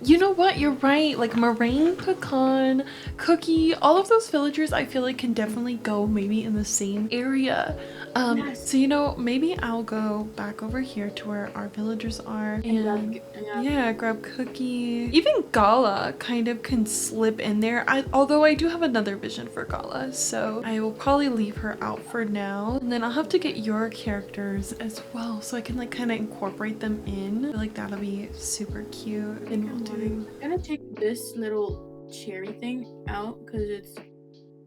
You know what? You're right. Like meringue, pecan, cookie, all of those villagers I feel like can definitely go maybe in the same area. Yes. So, you know, maybe I'll go back over here to where our villagers are and yeah, grab Cookie. Even 𝐬𝐤𝐚𝐢 kind of can slip in there. Although I do have another vision for 𝐬𝐤𝐚𝐢, so I will probably leave her out for now. And then I'll have to get your characters as well so I can like kind of incorporate them in. I feel like that'll be super cute. And we'll do... I'm gonna take this little cherry thing out because it's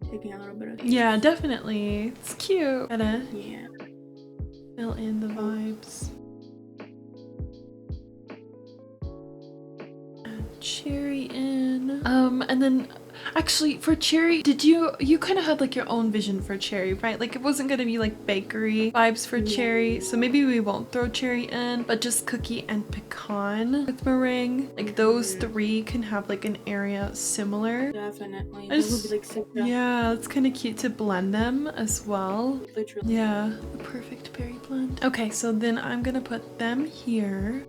taking a little bit of... Yeah, definitely. It's cute. Gotta Yeah. fill in the vibes. Add cherry in. And then actually for cherry, did you kind of had like your own vision for cherry, right? Like it wasn't gonna be like bakery vibes for cherry, so maybe we won't throw cherry in, but just cookie and pecan with meringue. Like those three can have like an area similar. Definitely. I just, It would be like yeah, it's kind of cute to blend them as well. literally. Yeah, the perfect berry blend. Okay, so then I'm gonna put them here.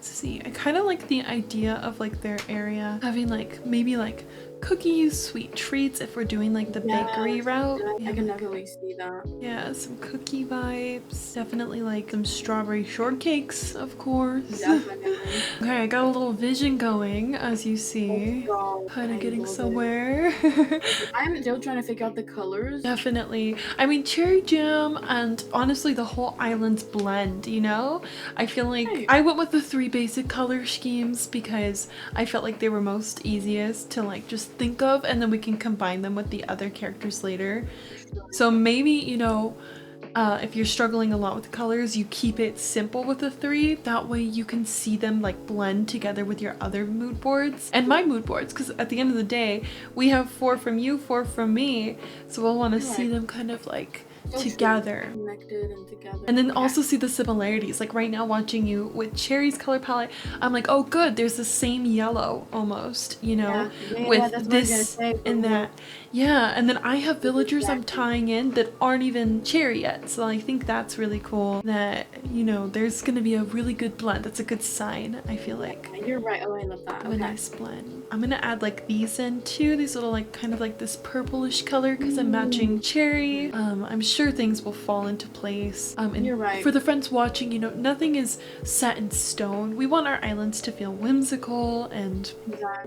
See, I kind of like the idea of like their area having like maybe like cookies, sweet treats if we're doing like the bakery route. I can definitely see that. Yeah, some cookie vibes. Definitely like some strawberry shortcakes, of course. Definitely. Okay, I got a little vision going, as you see. Kind of getting somewhere. I'm still trying to figure out the colors. Definitely. I mean, cherry jam and honestly the whole island's blend, you know? I feel like I went with the 3 basic color schemes because I felt like they were most easiest to like just think of, and then we can combine them with the other characters later. So maybe, you know, if you're struggling a lot with the colors, you keep it simple with the 3. That way you can see them like blend together with your other mood boards and my mood boards, because at the end of the day we have 4 from you, 4 from me, so we'll want to see them kind of like together, connected and together, and then also see the similarities. Like right now watching you with Cherry's color palette, I'm like, oh good, there's the same yellow almost, you know, with this and that. Yeah, and then I have villagers I'm tying in that aren't even cherry yet, so I think that's really cool that, you know, there's gonna be a really good blend. That's a good sign, I feel like. You're right. Oh, I love that. A nice blend. I'm gonna add like these in too, these little like kind of like this purplish color because I'm matching cherry. I'm sure things will fall into place. And you're right. For the friends watching, you know, nothing is set in stone. We want our islands to feel whimsical and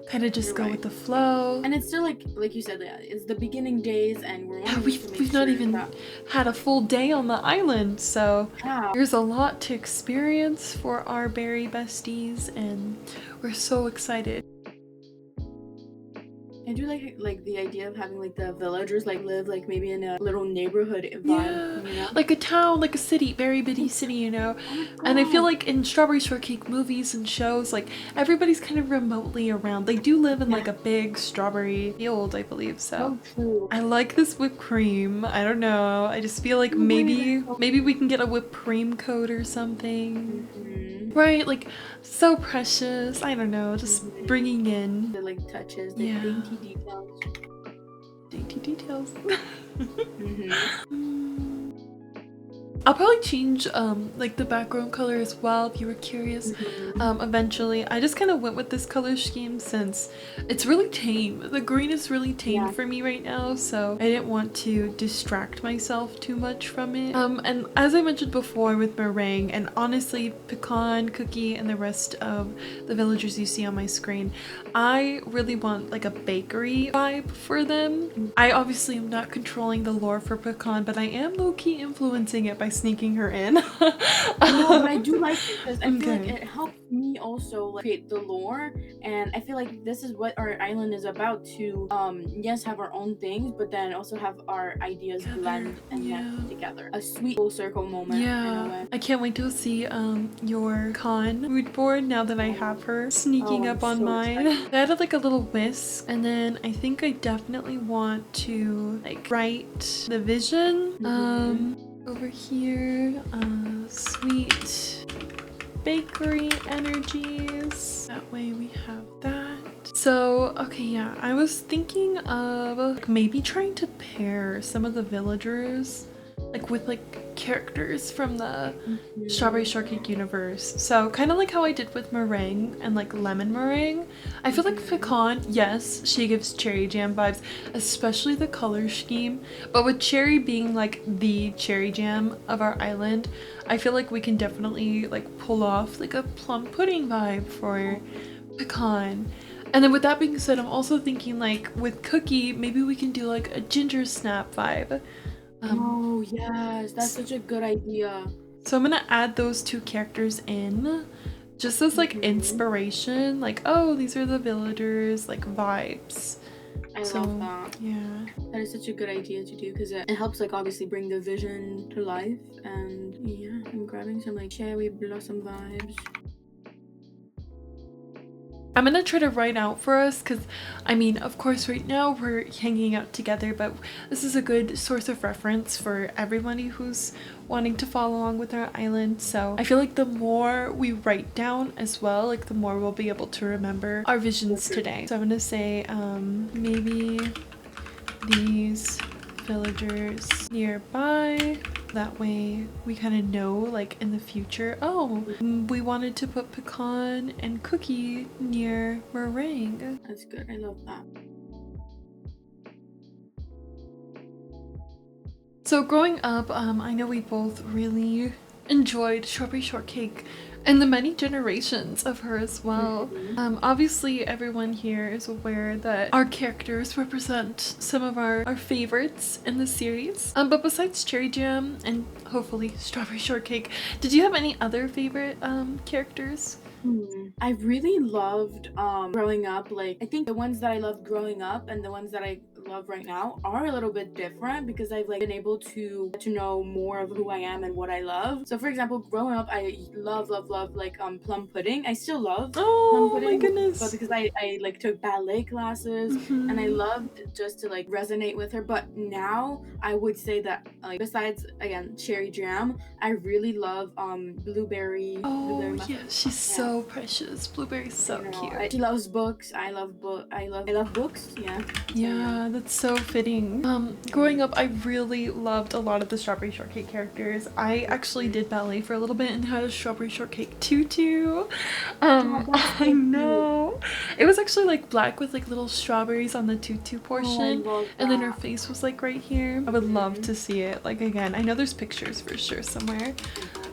kind of just go with the flow. And it's still like you said, it's the beginning days, and we've not even had a full day on the island, so there's a lot to experience for our berry besties, and we're so excited. I do like the idea of having like the villagers like live like maybe in a little neighborhood vibe, you know? Like a town, like a city, very bitty city, you know? And I feel like in Strawberry Shortcake movies and shows, like everybody's kind of remotely around. They do live in like a big strawberry field, I believe, so. I like this whipped cream. I don't know. I just feel like maybe we can get a whipped cream code or something. Right, like so precious. I don't know, just bringing in the like touches, the dainty details. Dainty details. I'll probably change like the background color as well if you were curious. Eventually. I just kind of went with this color scheme since it's really tame. The green is really tame for me right now, so I didn't want to distract myself too much from it. And as I mentioned before with meringue and honestly pecan, cookie, and the rest of the villagers you see on my screen, I really want like a bakery vibe for them. I obviously am not controlling the lore for pecan, but I am low-key influencing it by sneaking her in. No, but I do like it because I feel like it helps me also like create the lore, and I feel like this is what our island is about, to yes, have our own things, but then also have our ideas blend and net together. A sweet full circle moment. Yeah, I can't wait to see your con mood board now that I have her sneaking up on mine. I added like a little whisk, and then I think I definitely want to like write the vision over here. Sweet bakery energies. That way we have that. So, okay, yeah, I was thinking of maybe trying to pair some of the villagers like with like characters from the Strawberry Shortcake universe. So kind of like how I did with meringue and like lemon meringue. I feel like pecan, yes, she gives cherry jam vibes, especially the color scheme. But with cherry being like the cherry jam of our island, I feel like we can definitely like pull off like a plum pudding vibe for pecan. And then with that being said, I'm also thinking like with cookie, maybe we can do like a ginger snap vibe. Oh yes, that's such a good idea. So I'm gonna add those two characters in just as like inspiration, like, oh, these are the villagers, like vibes. I love that. Yeah. That is such a good idea to do because it helps like obviously bring the vision to life. And yeah, I'm grabbing some like cherry blossom vibes. I'm gonna try to write out for us because I mean, of course right now we're hanging out together, but this is a good source of reference for everybody who's wanting to follow along with our island. So I feel like the more we write down as well, like the more we'll be able to remember our visions today. So I'm gonna say maybe these villagers nearby. That way we kind of know like in the future, oh, we wanted to put pecan and cookie near meringue. That's good. I love that. So growing up, I know we both really enjoyed Strawberry Shortcake and the many generations of her as well. Obviously everyone here is aware that our characters represent some of our favorites in the series. But besides Cherry Jam and hopefully Strawberry Shortcake, did you have any other favorite characters? I really loved growing up. Like I think the ones that I loved growing up and the ones that I love right now are a little bit different because I've like been able to know more of who I am and what I love. So for example, growing up I love like plum pudding. I still love plum pudding, my goodness. but because I like took ballet classes and I loved just to like resonate with her. But now I would say that like besides again Cherry Jam, I really love Blueberry. Oh yeah, she's so precious. Blueberry's so cute. She loves books. I love books. Yeah, that's so fitting. Growing up, I really loved a lot of the Strawberry Shortcake characters. I actually did ballet for a little bit and had a Strawberry Shortcake tutu. I know. It was actually like black with like little strawberries on the tutu portion, and then her face was like right here. I would love to see it like again. I know there's pictures for sure somewhere.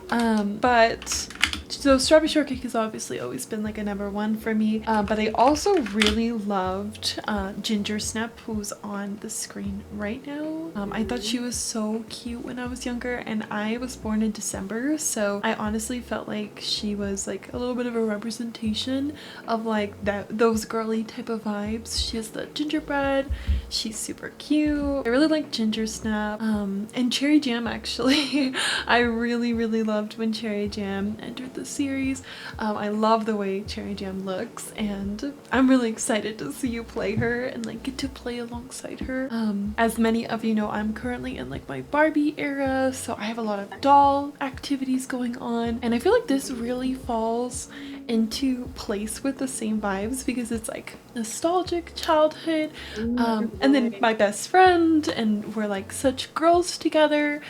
But so Strawberry Shortcake has obviously always been like a #1 for me, but I also really loved Ginger Snap, who's on the screen right now. I thought she was so cute when I was younger, and I was born in December, so I honestly felt like she was like a little bit of a representation of like those girly type of vibes. She has the gingerbread, she's super cute. I really like Ginger Snap, and Cherry Jam actually. I really loved when Cherry Jam entered the series. I love the way Cherry Jam looks, and I'm really excited to see you play her and like get to play alongside her. As many of you know, I'm currently in like my Barbie era, so I have a lot of doll activities going on, and I feel like this really falls into place with the same vibes because it's like nostalgic childhood, and then my best friend, and we're like such girls together,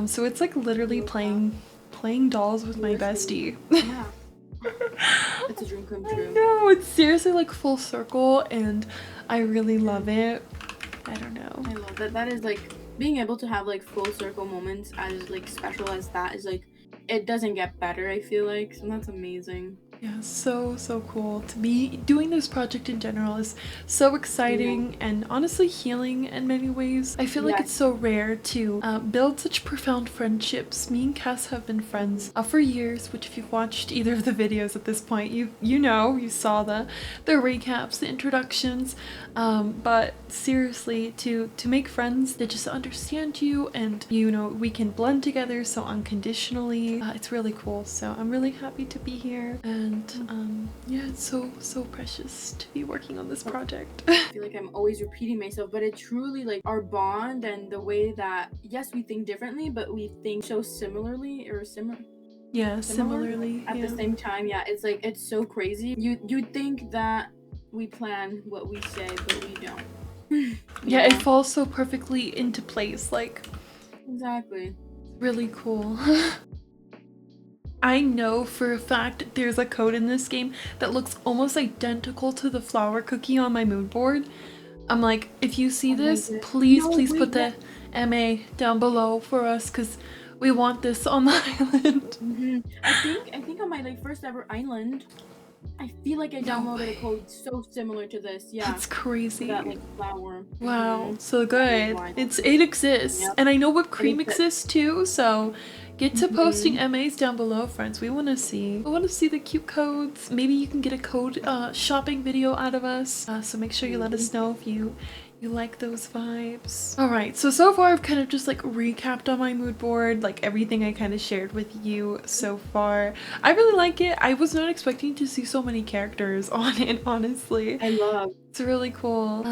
so it's like literally playing dolls with my bestie. Yeah. It's a dream come true. No, it's seriously like full circle, and I really love it. I don't know. I love that. That is like being able to have like full circle moments as like special as that is like it doesn't get better, I feel like. So that's amazing. Yeah, so cool. To be doing this project in general is so exciting and honestly healing in many ways. I feel like it's so rare to build such profound friendships. Me and Kass have been friends for years, which if you've watched either of the videos at this point, you know, you saw the recaps, the introductions, but seriously, to make friends that just understand you and, you know, we can blend together so unconditionally, it's really cool. So I'm really happy to be here, and yeah, it's so precious to be working on this project. I feel like I'm always repeating myself, but it truly like our bond and the way that yes, we think differently, but we think so similarly or similar. Yeah, similarly at the same time. Yeah, it's like it's so crazy. You'd think that we plan what we say, but we don't. Yeah, it falls so perfectly into place, like exactly. Really cool. I know for a fact there's a code in this game that looks almost identical to the flower cookie on my mood board. I'm like, if you see Oh my this, god. please No, put wait, the MA down below for us, because we want this on the island. I think on my like first ever island, I feel like I No downloaded way. a code so similar to this. Yeah. That's crazy. That like flower. Wow, so That is good. wild. It exists. Yep. And I know whipped cream exists. exists too, so get to posting Mhm. MAs down below, friends. We want to see. We want to see the cute codes. Maybe you can get a code shopping video out of us. So make sure you let us know if you like those vibes. All right, so far I've kind of just like recapped on my mood board, like everything I kind of shared with you so far. I really like it. I was not expecting to see so many characters on it, honestly. I love. It's really cool.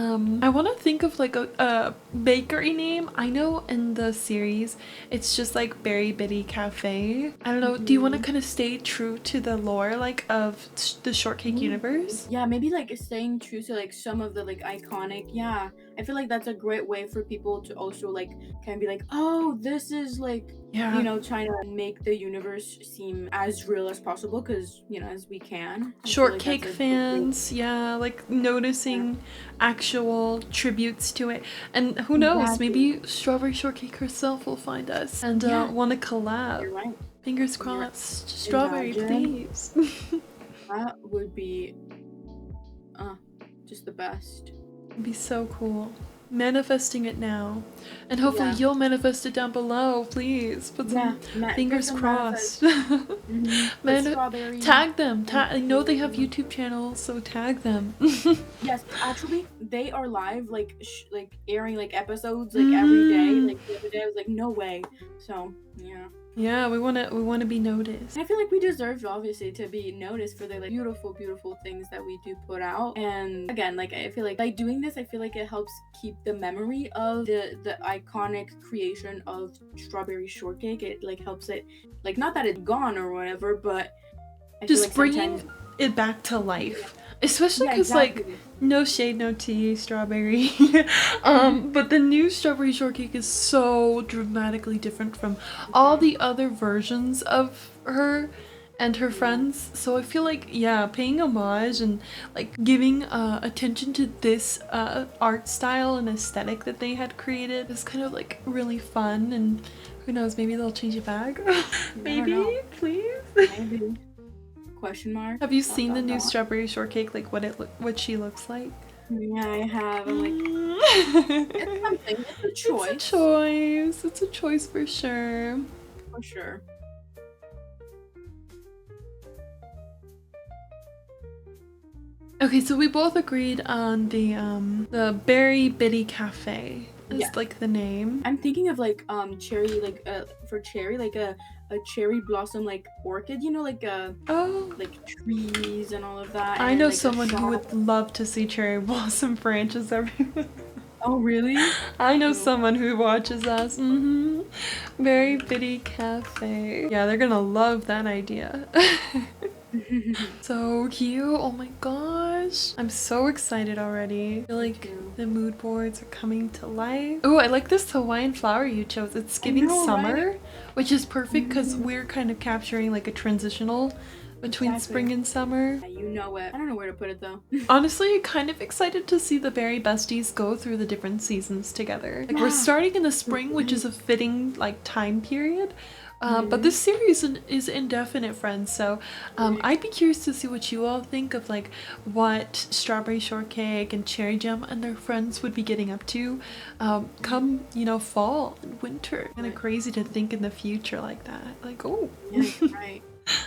I want to think of like a bakery name. I know in the series it's just like Berry Bitty Cafe. I don't know. Do you want to kind of stay true to the lore like of the shortcake universe? Yeah, maybe like staying true to like some of the like iconic. Yeah, I feel like that's a great way for people to also like kind of be like, oh, this is like, Yeah. you know, trying to make the universe seem as real as possible, because you know, as we can. I feel like Shortcake that's a good way. fans, yeah, like noticing actual tributes to it. And who knows, Exactly. maybe Strawberry Shortcake herself will find us and Yeah. want to collab. You're right. Fingers crossed. Strawberry, Imagine. please. That would be just the best. It'd be so cool. Manifesting it now. And hopefully Yeah. you'll manifest it down below, please. Put some fingers Put some crossed. Put strawberry. Tag them. I know they have YouTube channels, so tag them. Yes, actually, they are live, like like airing like episodes like every day. Like the other day, I was like, no way. So yeah. Yeah, we wanna be noticed. I feel like we deserve, obviously, to be noticed for the like beautiful things that we do put out. And again, like I feel like by doing this, I feel like it helps keep the memory of the iconic creation of Strawberry Shortcake. It like helps it, like, not that it's gone or whatever, but I feel Just like bringing sometimes it back to life. Especially Yeah, because exactly. like, no shade, no tea, Strawberry. But the new Strawberry Shortcake is so dramatically different from all the other versions of her and her friends. So I feel like, yeah, paying homage and like giving attention to this art style and aesthetic that they had created is kind of like really fun. And who knows, maybe they'll change it back. Maybe, please. Maybe. Question mark. Have you seen the new Strawberry Shortcake, like what she looks like? Yeah, I have. I'm like, it's something. It's a choice. It's a choice. It's a choice for sure. For sure. Okay, so we both agreed on the Berry Bitty Cafe is like the name. I'm thinking of like cherry, like for cherry, like a cherry blossom like orchid, you know, like like trees and all of that. I and know like, a someone who shop. would love to see cherry blossom branches everywhere. Oh really? I know someone who watches us. Berry Bitty Cafe. Yeah, they're gonna love that idea. So cute. Oh my gosh. I'm so excited already. I feel like the mood boards are coming to life. Oh, I like this Hawaiian flower you chose. It's giving summer, right? Which is perfect because we're kind of capturing like a transitional between spring and summer. Yeah, you know it. I don't know where to put it though. Honestly, kind of excited to see the Berry Besties go through the different seasons together. Like we're starting in the spring, which is a fitting like time period. But this series is indefinite, friends, so I'd be curious to see what you all think of like what Strawberry Shortcake and Cherry Jam and their friends would be getting up to come, you know, fall and winter. Kind of crazy to think in the future like that. Like, oh. Yeah, right.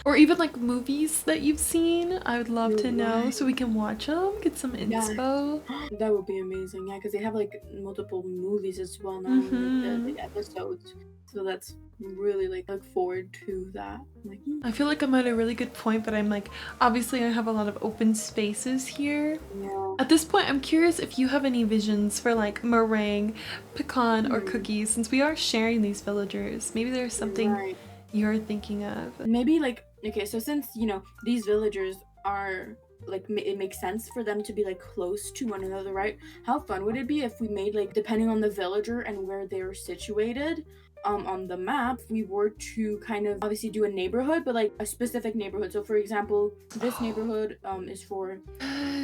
Or even like movies that you've seen. I would love to know so we can watch them, get some inspo. That would be amazing. Yeah, because they have like multiple movies as well now, like the episodes. So that's really like look forward to that. Like, I feel like I'm at a really good point, but I'm like, obviously I have a lot of open spaces here. yeah. At this point, I'm curious if you have any visions for like meringue, pecan, or cookies, since we are sharing these villagers. Maybe there's something you're thinking of. Maybe like, okay, so since, you know, these villagers are like, it makes sense for them to be like close to one another, right? How fun would it be if we made like, depending on the villager and where they're situated, on the map, we were to kind of obviously do a neighborhood, but like a specific neighborhood. So for example, this neighborhood is for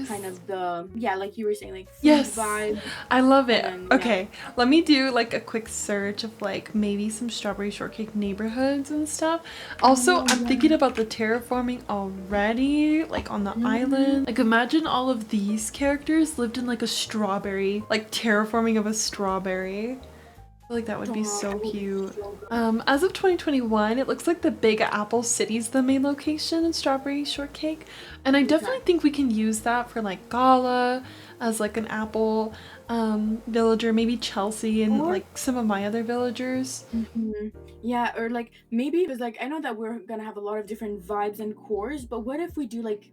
kind of the like you were saying, like food Yes, vibe. I love it. And, Okay, let me do like a quick search of like maybe some strawberry shortcake neighborhoods and stuff. Also, I'm thinking about the terraforming already, like on the island. Like imagine all of these characters lived in like a strawberry, like terraforming of a strawberry. I feel like that would be so cute. As of 2021, it looks like the Big Apple City's the main location in Strawberry Shortcake. And I definitely think we can use that for like 𝐬𝐤𝐚𝐢 as like an apple villager, maybe Chelsea and like some of my other villagers. Yeah, or like maybe because like I know that we're gonna have a lot of different vibes and cores, but what if we do like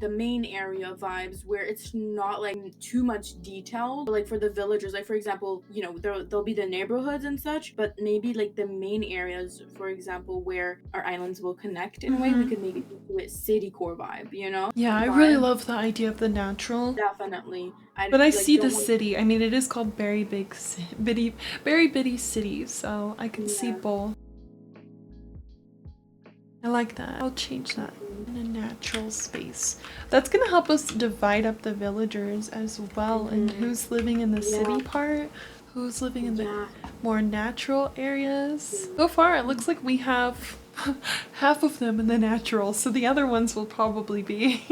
the main area vibes where it's not like too much detail, like for the villagers, like for example, you know, there'll be the neighborhoods and such, but maybe like the main areas, for example, where our islands will connect in a way, we could maybe do it city core vibe, you know? Yeah, I really love the idea of the natural. Definitely. But I see the city. I mean, it is called Very Bitty City, so I can see both. I like that. I'll change that in a natural space. That's gonna help us divide up the villagers as well, and who's living in the city part, who's living in the more natural areas. So far, it looks like we have half of them in the natural, so the other ones will probably be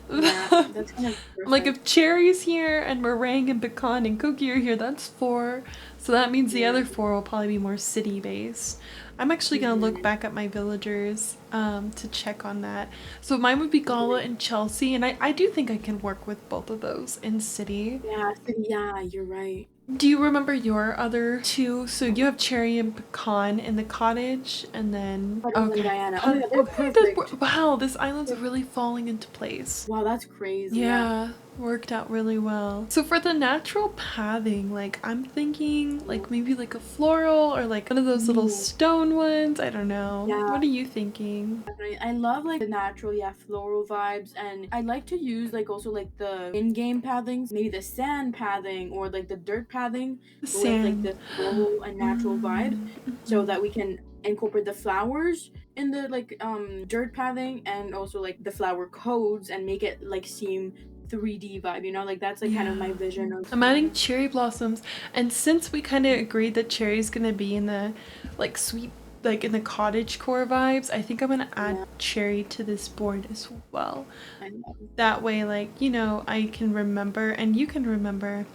that's kind of like if Cherry's here and Meringue and Pecan and Cookie are here, that's 4. So that means the other 4 will probably be more city based. I'm actually gonna look back at my villagers to check on that. So mine would be 𝐬𝐤𝐚𝐢 and Chelsea, and I do think I can work with both of those in city. Yeah, you're right. Do you remember your other 2? So you have Cherry and Pecan in the cottage, and then Diana. Oh, they're perfect. Wow, this island's really falling into place. Wow, that's crazy. Yeah, worked out really well. So for the natural pathing, like I'm thinking like maybe like a floral or like one of those little stone ones. I don't know. Yeah. What are you thinking? I love like the natural, floral vibes, and I like to use like also like the in-game pathings, maybe the sand pathing or like the dirt pathing with like the floral and natural vibe, so that we can incorporate the flowers in the like dirt pathing and also like the flower codes and make it like seem 3D vibe, you know, like that's like kind of my vision of. I'm adding cherry blossoms, and since we kind of agreed that Cherry's gonna be in the like sweet, like in the cottage core vibes, I think I'm gonna add Cherry to this board as well. I love it. That way, like, you know, I can remember and you can remember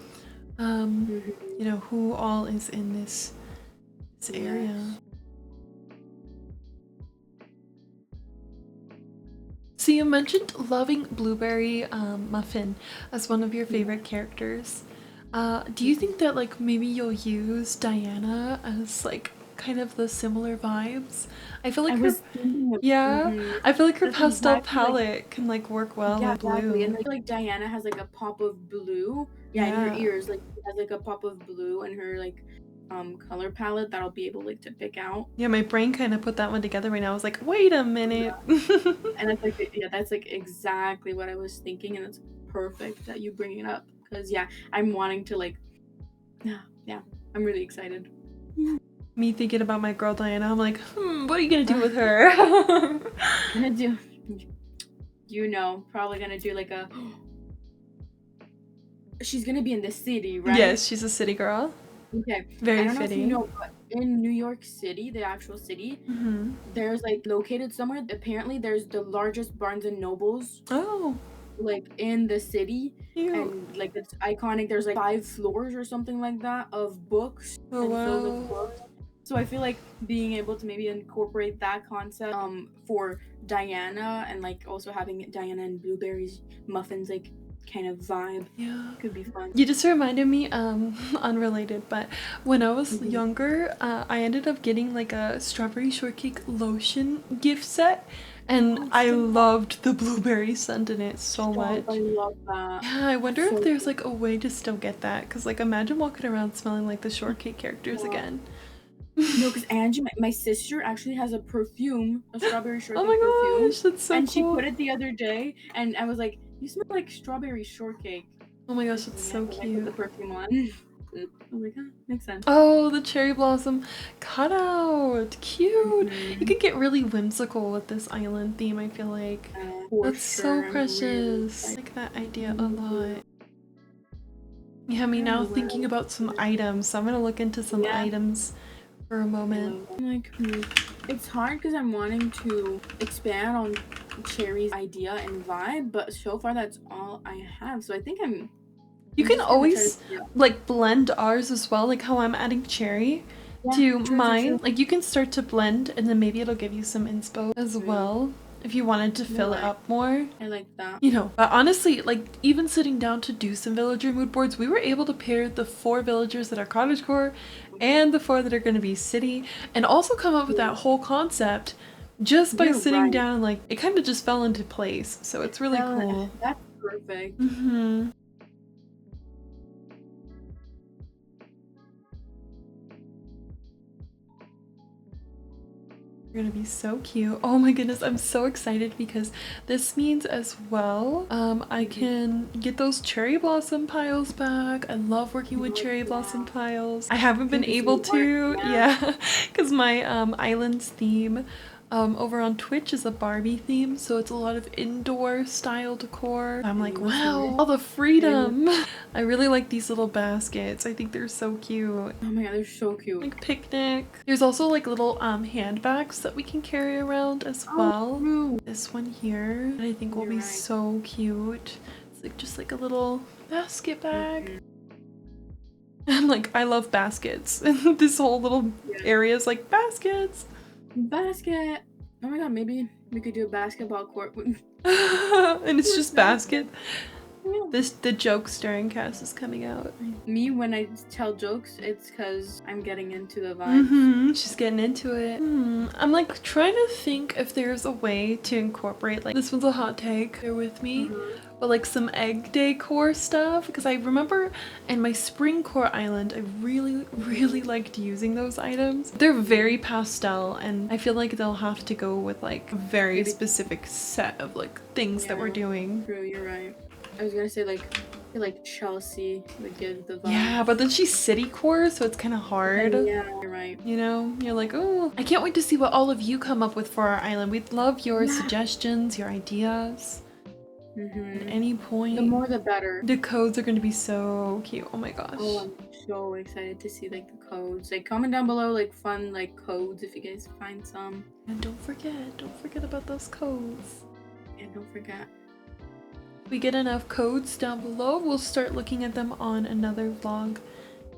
you know, who all is in this area. So you mentioned loving Blueberry Muffin as one of your favorite characters. Do you think that like maybe you'll use Diana as like kind of the similar vibes? I feel like I feel like her pastel palette can like work well with blue. Exactly. And like Diana has like a pop of blue. Yeah, in her ears, like she has like a pop of blue in her like color palette that I'll be able like to pick out. Yeah, my brain kind of put that one together right now. I was like, wait a minute. And it's like that's like exactly what I was thinking, and it's perfect that you bring it up because I'm wanting to like I'm really excited. Me thinking about my girl Diana, I'm like, what are you gonna do with her? I'm gonna do, you know, probably gonna do like a. She's gonna be in the city, right? Yes, she's a city girl. Okay. Very I don't fitting. know if you know, but in New York City, the actual city, there's like located somewhere. Apparently, there's the largest Barnes and Nobles. Oh. Like in the city. Cute. And like it's iconic. There's like 5 floors or something like that of books. Oh, filled with books. So I feel like being able to maybe incorporate that concept for Diana and like also having Diana and Blueberry's muffins like kind of vibe could be fun. You just reminded me, unrelated, but when I was younger, I ended up getting like a strawberry shortcake lotion gift set, and I loved the blueberry scent in it so much. I love that. Yeah, I wonder if there's like a way to still get that, because like imagine walking around smelling like the shortcake characters again. No, because Angie, my sister actually has a perfume, a strawberry shortcake perfume. Oh my gosh, that's so and cool. she put it the other day, and I was like, "You smell like strawberry shortcake." Oh my gosh, that's so cute. The perfume on. I was like, makes sense. Oh, the cherry blossom cutout. Cute. You could get really whimsical with this island theme, I feel like. For That's so sure. precious. I like that idea a lot. You have me now thinking about some items, so I'm gonna look into some items for a moment. Like, it's hard because I'm wanting to expand on Cherry's idea and vibe, but so far that's all I have. So I think you can always like blend ours as well, like how I'm adding Cherry to mine. Like you can start to blend and then maybe it'll give you some inspo as well. If you wanted to fill it up more. I like that. You know, but honestly, like even sitting down to do some villager mood boards, we were able to pair the 4 villagers that are cottagecore and the 4 that are going to be city, and also come up with that whole concept just by sitting down. Like it kind of just fell into place, so it's really cool. That's perfect. Gonna be so cute. Oh my goodness, I'm so excited because this means as well I can get those cherry blossom piles back. I love working with cherry blossom piles. I haven't been able to, because my islands theme over on Twitch is a Barbie theme, so it's a lot of indoor style decor. I'm like, wow, all the freedom. I really like these little baskets. I think they're so cute. Oh my god, they're so cute. Like picnic. There's also like little handbags that we can carry around as well. This one here that I think will be so cute. It's like just like a little basket bag. I'm like, I love baskets. And this whole little area is like baskets. Basket. Oh my god, maybe we could do a basketball court. And it's just basket. The jokester in Kass is coming out. Me, when I tell jokes, it's because I'm getting into the vibe. She's getting into it. I'm like trying to think if there's a way to incorporate, like, this one's a hot take, bear with me, but like some egg decor stuff, because I remember in my spring core island I really liked using those items. They're very pastel and I feel like they'll have to go with like a very specific set of like things that we're doing. True, you're right. I was gonna say like Chelsea would give the vibe. Yeah, but then she's city core, so it's kind of hard. Yeah, you're right. You know, you're like, oh, I can't wait to see what all of you come up with for our island. We'd love your suggestions, your ideas. At any point. The more the better. The codes are going to be so cute. Oh my gosh. Oh, I'm so excited to see like the codes. Like comment down below like fun like codes if you guys find some. And don't forget about those codes. And don't forget. If we get enough codes down below, we'll start looking at them on another vlog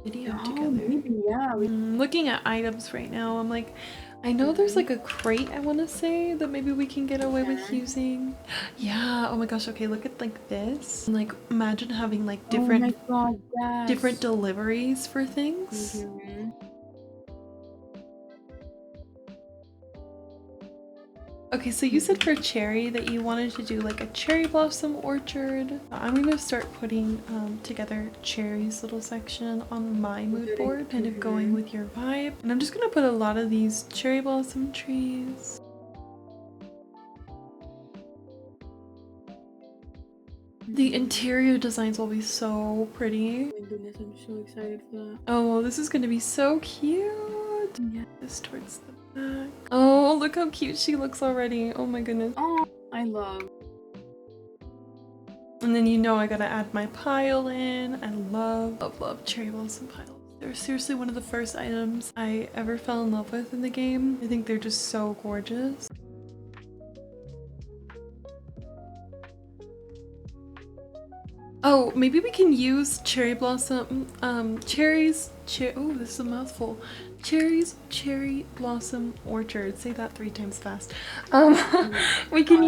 video together. Maybe, yeah. Looking at items right now, I'm like, I know there's like a crate I want to say that maybe we can get away with using. Yeah, oh my gosh, okay, look at like this. And like imagine having like different different deliveries for things. Okay, so you said for cherry that you wanted to do like a cherry blossom orchard. I'm gonna start putting together cherry's little section on my mood board, kind of going with your vibe. And I'm just gonna put a lot of these cherry blossom trees. The interior designs will be so pretty. Oh my goodness, I'm so excited for that. Oh, this is gonna be so cute. Yeah, this towards the back. Oh, look how cute she looks already. Oh my goodness. Oh, I love. And then you know I gotta add my pile in. I love cherry blossom piles. They're seriously one of the first items I ever fell in love with in the game. I think they're just so gorgeous. Oh, maybe we can use cherry blossom, oh, this is a mouthful. Cherry blossom orchard. Say that 3 times fast. We can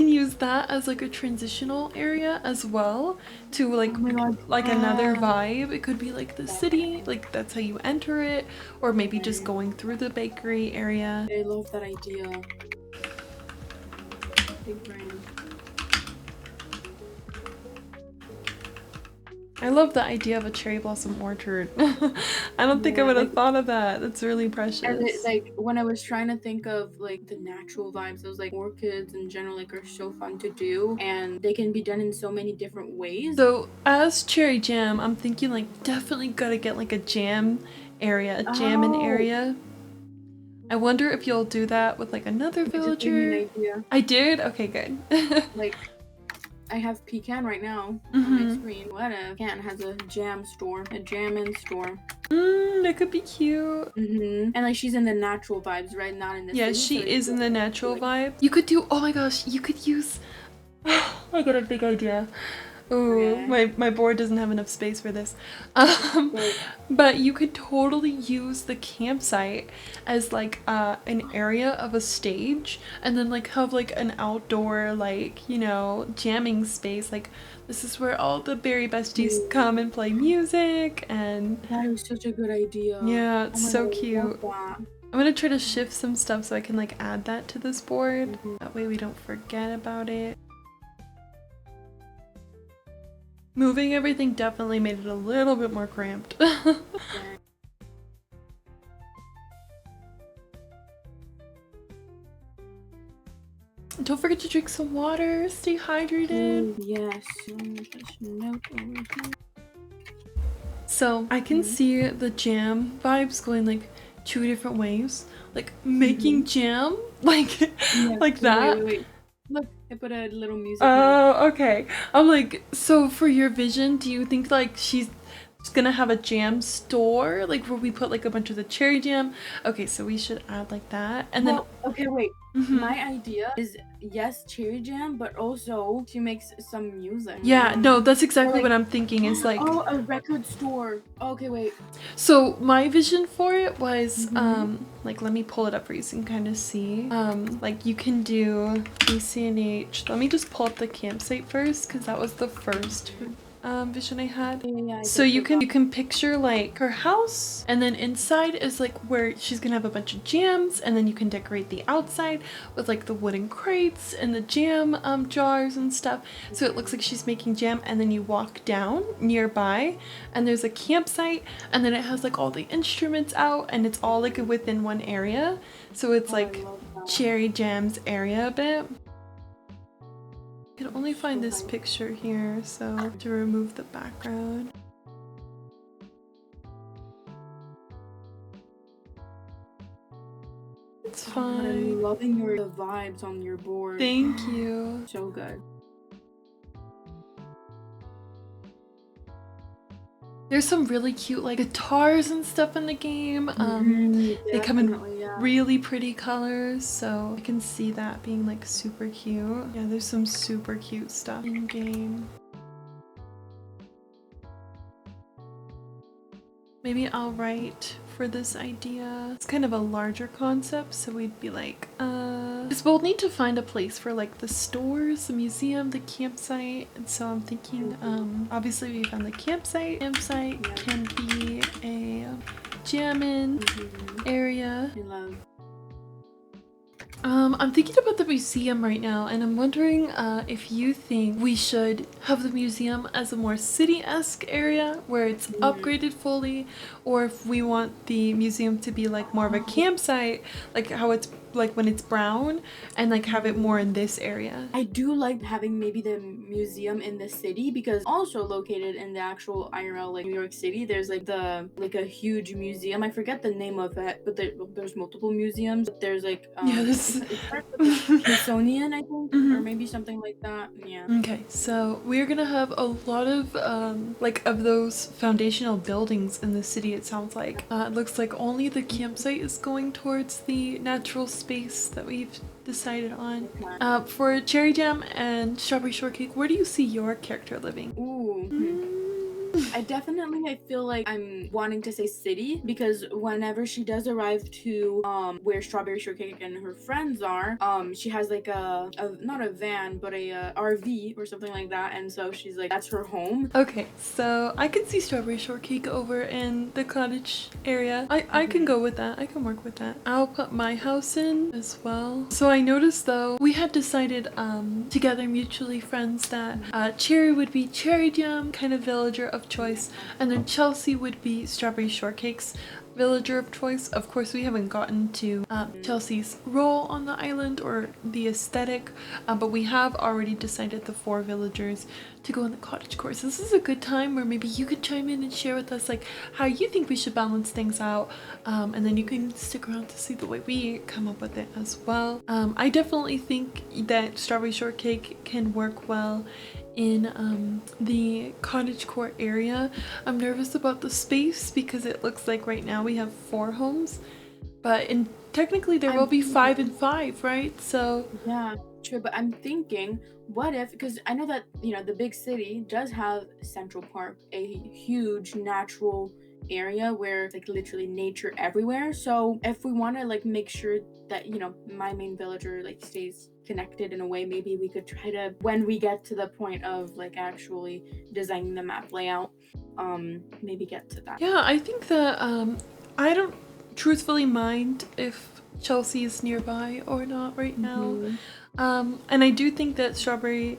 use that as like a transitional area as well to like another vibe. It could be like the city, like that's how you enter it, or maybe just going through the bakery area. I love that idea. Big brain. I love the idea of a cherry blossom orchard. I don't think I Yeah, would have like, thought of that. That's really precious. and like when I was trying to think of like the natural vibes, those like orchids in general like are so fun to do, and they can be done in so many different ways. So as cherry jam, I'm thinking like definitely gotta get like a jam area, a jamming Oh, area. I wonder if you'll do that with like another you just gave me villager. an idea. I did? Okay, good. Like I have Pecan right now on my screen. What if Pecan has a jam store, a jam-in store? That could be cute. And like she's in the natural vibes, right? Not in the Yeah, city, she so is in the natural like, vibe. You could do, oh my gosh, you could use, I got a big idea. Oh, okay. my board doesn't have enough space for this. But But you could totally use the campsite as like an area of a stage, and then like have like an outdoor like, you know, jamming space. Like this is where all the berry besties come and play music, and that is such a good idea. yeah, Oh it's my so God, I cute. love that. I'm gonna try to shift some stuff so I can like add that to this board. That way we don't forget about it. Moving everything definitely made it a little bit more cramped. Don't forget to drink some water, stay hydrated. Yes. Just note over here. So I can see the jam vibes going like 2 different ways. Like making jam, like Yeah, like that. Wait. Look, I put a little music. Oh, okay. I'm like, so for your vision, do you think like she's gonna have a jam store, like where we put like a bunch of the cherry jam? Okay, so we should add like that, and Well, okay, wait. then My idea is yes, cherry jam, but also she makes some music. yeah, no, that's exactly like- what I'm thinking. Is like, Oh, a record store. Okay, wait. so my vision for it was like, let me pull it up for you so you can kind of see. Like you can do 𝐬𝐤𝐚𝐢. Let me just pull up the campsite first because that was the first vision I had. Yeah, So you can picture like her house, and then inside is like where she's gonna have a bunch of jams, and then you can decorate the outside with like the wooden crates and the jam jars and stuff, so it looks like she's making jam. And then you walk down nearby and there's a campsite, and then it has like all the instruments out, and it's all like within one area, so it's like cherry jams area a bit. I can only find this picture here, so to remove the background. It's fine. I'm loving the vibes on your board. Thank you. So good. There's some really cute like guitars and stuff in the game. They come in really pretty colors, so I can see that being like super cute. Yeah, there's some super cute stuff in game. Maybe I'll write for this idea. It's kind of a larger concept, so we'd be like, because we'll need to find a place for like the stores, the museum, the campsite, and so I'm thinking, obviously we found the campsite. Campsite can be a jam-in area. I love. I'm thinking about the museum right now, and I'm wondering if you think we should have the museum as a more city-esque area where it's upgraded fully, or if we want the museum to be like more of a campsite, like how it's like when it's brown, and like have it more in this area. I do like having maybe the museum in the city, because also located in the actual IRL like New York City, there's like a huge museum. I forget the name of it, but there's multiple museums. There's like it starts with Smithsonian, I think, or maybe something like that. Yeah. Okay, so we're gonna have a lot of like of those foundational buildings in the city. It sounds like it looks like only the campsite is going towards the natural space that we've decided on. For cherry jam and strawberry shortcake, where do you see your character living? Ooh. I feel like I'm wanting to say city, because whenever she does arrive to where Strawberry Shortcake and her friends are, she has like a not a van, but a RV or something like that, and so she's like, that's her home. Okay, so I can see Strawberry Shortcake over in the cottage area. I can go with that. I can work with that. I'll put my house in as well. So I noticed though, we had decided together, mutually friends, that Cherry would be cherry jam, kind of villager of of choice, and then Chelsea would be Strawberry Shortcake's villager of choice. Of course, we haven't gotten to Chelsea's role on the island or the aesthetic, but we have already decided the 4 villagers to go on the cottage course. This is a good time where maybe you could chime in and share with us like how you think we should balance things out, and then you can stick around to see the way we come up with it as well. I definitely think that Strawberry Shortcake can work well in the cottagecore area. I'm nervous about the space because it looks like right now we have 4 homes, but technically there will be 5 and 5, right? So yeah, true. But I'm thinking, what if, because I know that, you know, the big city does have Central Park, a huge natural area where it's like literally nature everywhere. So if we want to like make sure that, you know, my main villager like stays connected in a way, maybe we could try to, when we get to the point of like actually designing the map layout, maybe get to that. yeah, I think that I don't truthfully mind if Chelsea is nearby or not right now. And I do think that Strawberry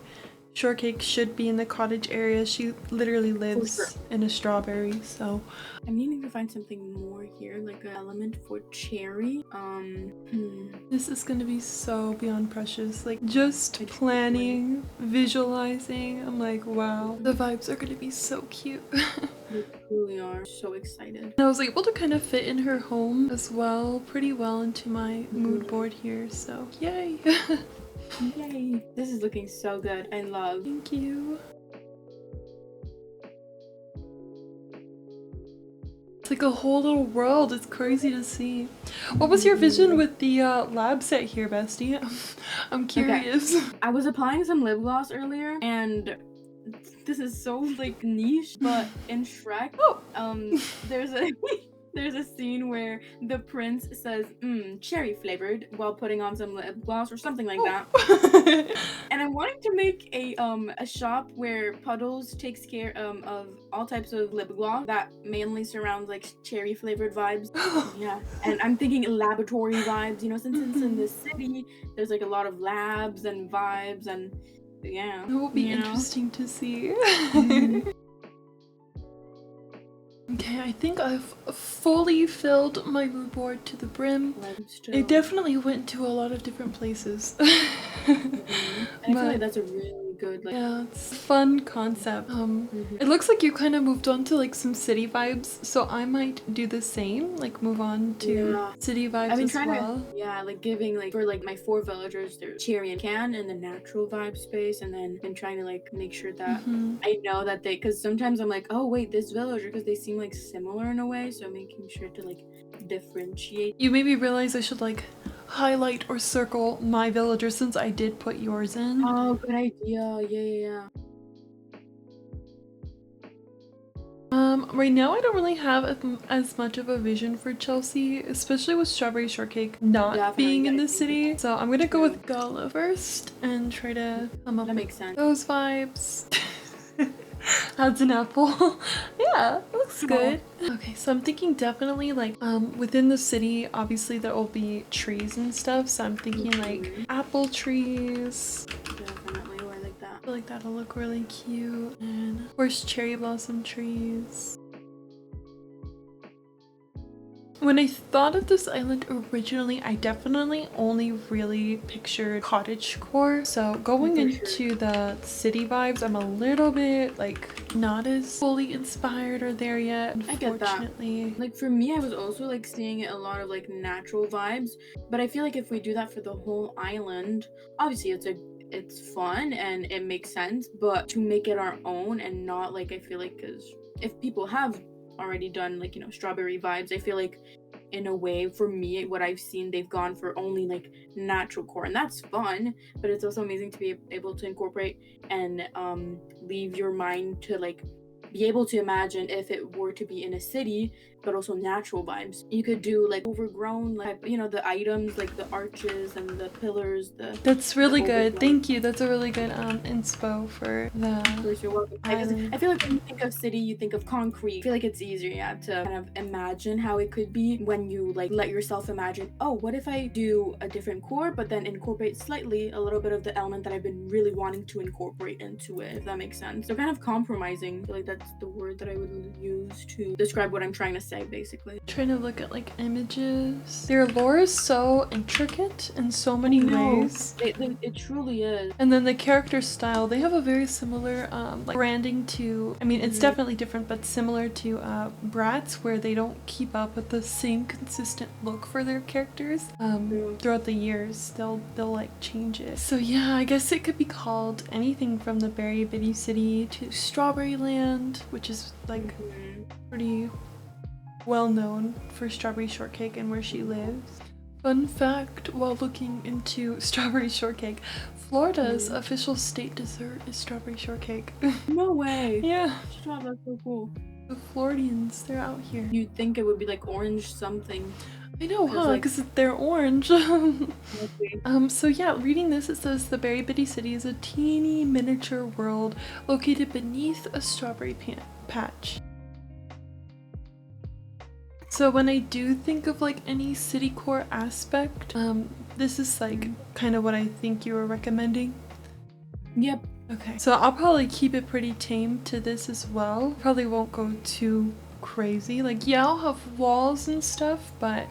Shortcake should be in the cottage area. She literally lives in a strawberry, so I'm needing to find something more here, like an element for Cherry. This is gonna be so beyond precious. Like just planning, visualizing, I'm like, wow, the vibes are gonna be so cute. They truly are. So excited. And I was able to kind of fit in her home as well, pretty well into my mood board here, so yay. Yay! This is looking so good. I love. Thank you. It's like a whole little world. It's crazy to see. What was your vision with the lab set here, bestie? I'm curious. Okay. I was applying some lip gloss earlier, and this is so like niche, but in Shrek, there's a scene where the prince says cherry flavored while putting on some lip gloss or something like that. And I'm wanting to make a shop where Puddles takes care of all types of lip gloss that mainly surrounds like cherry flavored vibes. Yeah, and I'm thinking laboratory vibes, you know, since it's in the city, there's like a lot of labs and vibes, and yeah, it will be interesting to see. Okay, I think I've fully filled my mood board to the brim. It definitely went to a lot of different places. And I feel like that's a really good, like, yeah, it's a fun concept. It looks like you kind of moved on to like some city vibes, so I might do the same, like move on to city vibes as well. Like giving like for like my 4 villagers their cherry and can in the natural vibe space, and then I'm trying to like make sure that I know that they, because sometimes I'm like, oh wait, this villager, because they seem like similar in a way, so making sure to like differentiate. You made me realize I should like highlight or circle my villager since I did put yours in. Oh, good idea. Yeah. Right now I don't really have as much of a vision for Chelsea, especially with Strawberry Shortcake not being in the city. So I'm gonna go with Gala first and try to come up with those vibes. Adds an apple. Yeah, it looks good. Okay, so I'm thinking definitely like within the city, obviously there will be trees and stuff, so I'm thinking like apple trees. Definitely, I like that. I feel like that'll look really cute. And of course cherry blossom trees. When I thought of this island originally, I definitely only really pictured cottagecore. So going into the city vibes, I'm a little bit like not as fully inspired or there yet, unfortunately. I get that. Like for me, I was also like seeing a lot of like natural vibes, but I feel like if we do that for the whole island, obviously it's fun and it makes sense, but to make it our own and not like, I feel like, because if people have already done like, you know, strawberry vibes, I feel like in a way for me what I've seen, they've gone for only like natural core, and that's fun, but it's also amazing to be able to incorporate and leave your mind to like be able to imagine if it were to be in a city, but also natural vibes. You could do like overgrown, like, you know, the items like the arches and the pillars. That's really good. overgrown. Thank you. That's a really good inspo for the Of course, you're welcome. island. I feel like when you think of city, you think of concrete. I feel like it's easier, yeah, to kind of imagine how it could be when you like let yourself imagine, oh, what if I do a different core, but then incorporate slightly a little bit of the element that I've been really wanting to incorporate into it, if that makes sense. So kind of compromising. I feel like that's the word that I would use to describe what I'm trying to say, basically. Trying to look at like images. Their lore is so intricate in so many ways. It truly is. And then the character style, they have a very similar like branding to, I mean, it's definitely different, but similar to Bratz, where they don't keep up with the same consistent look for their characters. Throughout the years, they'll like change it. So yeah, I guess it could be called anything from the Berry Bitty City to Strawberry Land, which is like pretty well known for strawberry shortcake and where she lives. Fun fact, while looking into strawberry shortcake, Florida's official state dessert is strawberry shortcake. No way. Yeah. Stop, that's so cool. The Floridians, they're out here. You'd think it would be like orange something. I know, huh? like- Because they're orange. Okay. So yeah, reading this, it says the Berry Bitty City is a teeny miniature world located beneath a strawberry patch. So when I do think of like any city core aspect, this is like kind of what I think you were recommending. Yep. Okay, so I'll probably keep it pretty tame to this as well. Probably won't go too crazy. Like, yeah, I'll have walls and stuff, but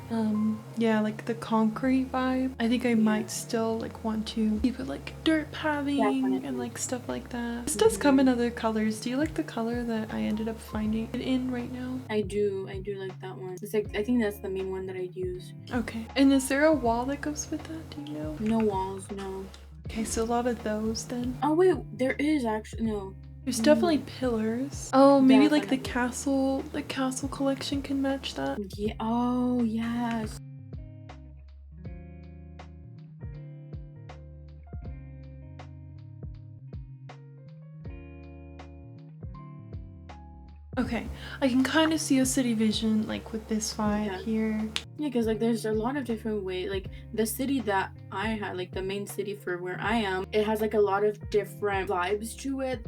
yeah, like the concrete vibe, I think I might still like want to keep it like dirt paving and like stuff like that. This does come in other colors. Do you like the color that I ended up finding it in right now? I do like that one. It's like, I think that's the main one that I'd use. Okay, and is there a wall that goes with that? Do you know? No walls, no. Okay, so a lot of those then. Oh wait, there is actually, no. There's definitely pillars. Oh, maybe like the castle collection can match that. Yeah, oh yes. Okay, I can kind of see a city vision like with this vibe here. Yeah, because like there's a lot of different ways. Like the city that I had, like the main city for where I am, it has like a lot of different vibes to it.